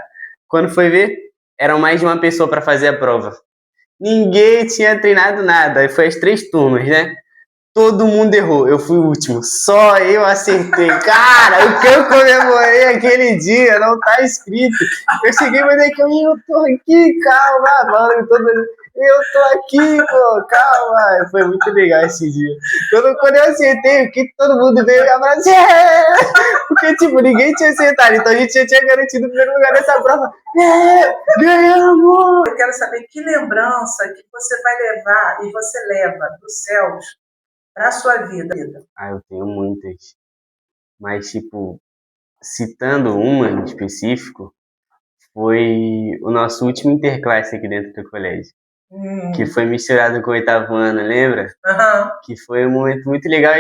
Quando foi ver, eram mais de uma pessoa para fazer a prova. Ninguém tinha treinado nada. Aí foi as 3 turmas, né? Todo mundo errou. Eu fui o último. Só eu acertei. Cara, o que eu comemorei aquele dia não tá escrito. Eu cheguei e falei que eu tô aqui, calma. Falando todo mundo, eu tô aqui, pô, calma. Foi muito legal esse dia. Quando eu acertei, o que todo mundo veio me abraçar. Porque, tipo, ninguém tinha acertado. Então a gente já tinha garantido o primeiro lugar nessa prova. Ganhamos! Eu quero saber que lembrança que você vai levar e você leva dos céus para a sua vida. Eu tenho muitas. Mas, tipo, citando uma em específico, foi o nosso último interclasse aqui dentro do colégio. Que foi misturado com o 8º ano, lembra? Que foi um momento muito legal.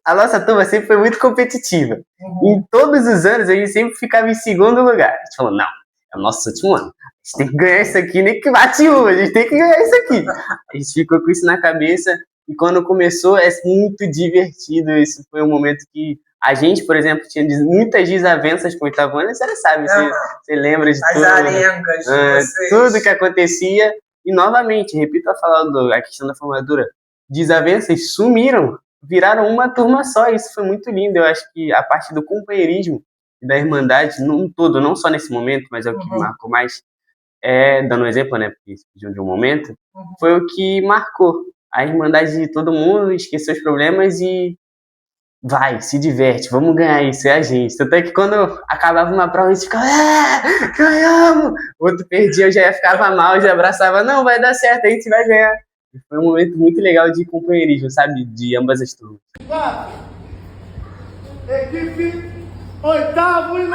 A nossa turma sempre foi muito competitiva. Em todos os anos, a gente sempre ficava em segundo lugar. A gente falou, não, é o nosso último ano. A gente tem que ganhar isso aqui, nem que bate uma, a gente tem que ganhar isso aqui. A gente ficou com isso na cabeça. E quando começou, é muito divertido. Esse foi um momento que a gente, por exemplo, tinha muitas desavenças com o 8º ano. Você sabe, você lembra de tudo. As arengas de vocês. Tudo que acontecia. E, novamente, repito a questão da formatura. Desavenças sumiram, viraram uma turma só. Isso foi muito lindo. Eu acho que a parte do companheirismo e da irmandade, num todo, não só nesse momento, mas é o que marcou mais, dando um exemplo, né, porque de um momento, foi o que marcou a irmandade de todo mundo, esquecer os problemas e vai, se diverte, vamos ganhar isso, é a gente. Tanto é que quando acabava uma prova, a gente ficava, ganhamos! O outro perdia, eu já ficava mal, já abraçava, não, vai dar certo, a gente vai ganhar. Foi um momento muito legal de companheirismo, sabe? De ambas as turmas. Equipe oitavo e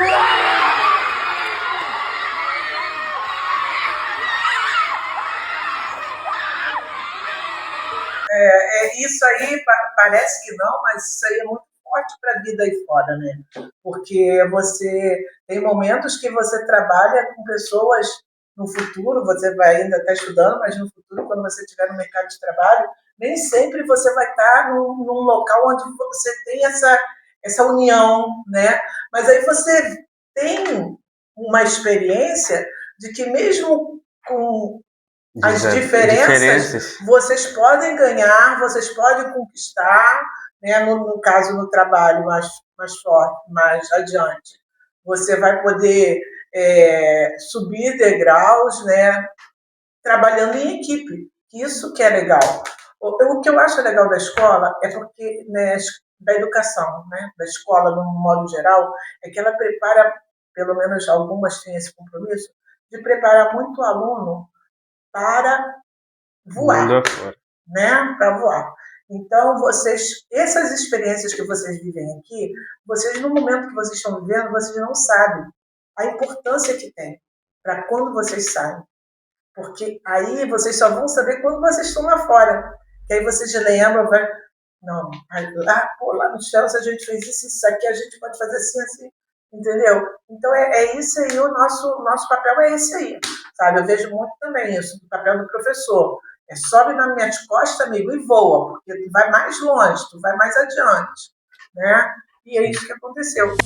Isso aí parece que não, mas isso aí é muito forte para a vida aí fora, né? Porque você tem momentos que você trabalha com pessoas no futuro, você vai ainda estar estudando, mas no futuro, quando você estiver no mercado de trabalho, nem sempre você vai estar num local onde você tem essa união, né? Mas aí você tem uma experiência de que mesmo com as diferenças, vocês podem ganhar, vocês podem conquistar, né? No caso, no trabalho mais forte, mais adiante. Você vai poder subir degraus, né? Trabalhando em equipe. Isso que é legal. O que eu acho legal da escola é porque, né, da educação, né, da escola, no modo geral, é que ela prepara, pelo menos algumas têm esse compromisso, de preparar muito aluno para voar, né? Para voar. Então, essas experiências que vocês vivem aqui, vocês, no momento que vocês estão vivendo, vocês não sabem a importância que tem para quando vocês saem. Porque aí vocês só vão saber quando vocês estão lá fora. Que aí vocês lembram, não, lá no Chelsea a gente fez isso aqui, a gente pode fazer assim, entendeu? Então é isso aí, o nosso papel é esse aí, sabe? Eu vejo muito também isso, o papel do professor. Sobe nas minhas costas, amigo, e voa, porque tu vai mais longe, tu vai mais adiante, né? E é isso que aconteceu.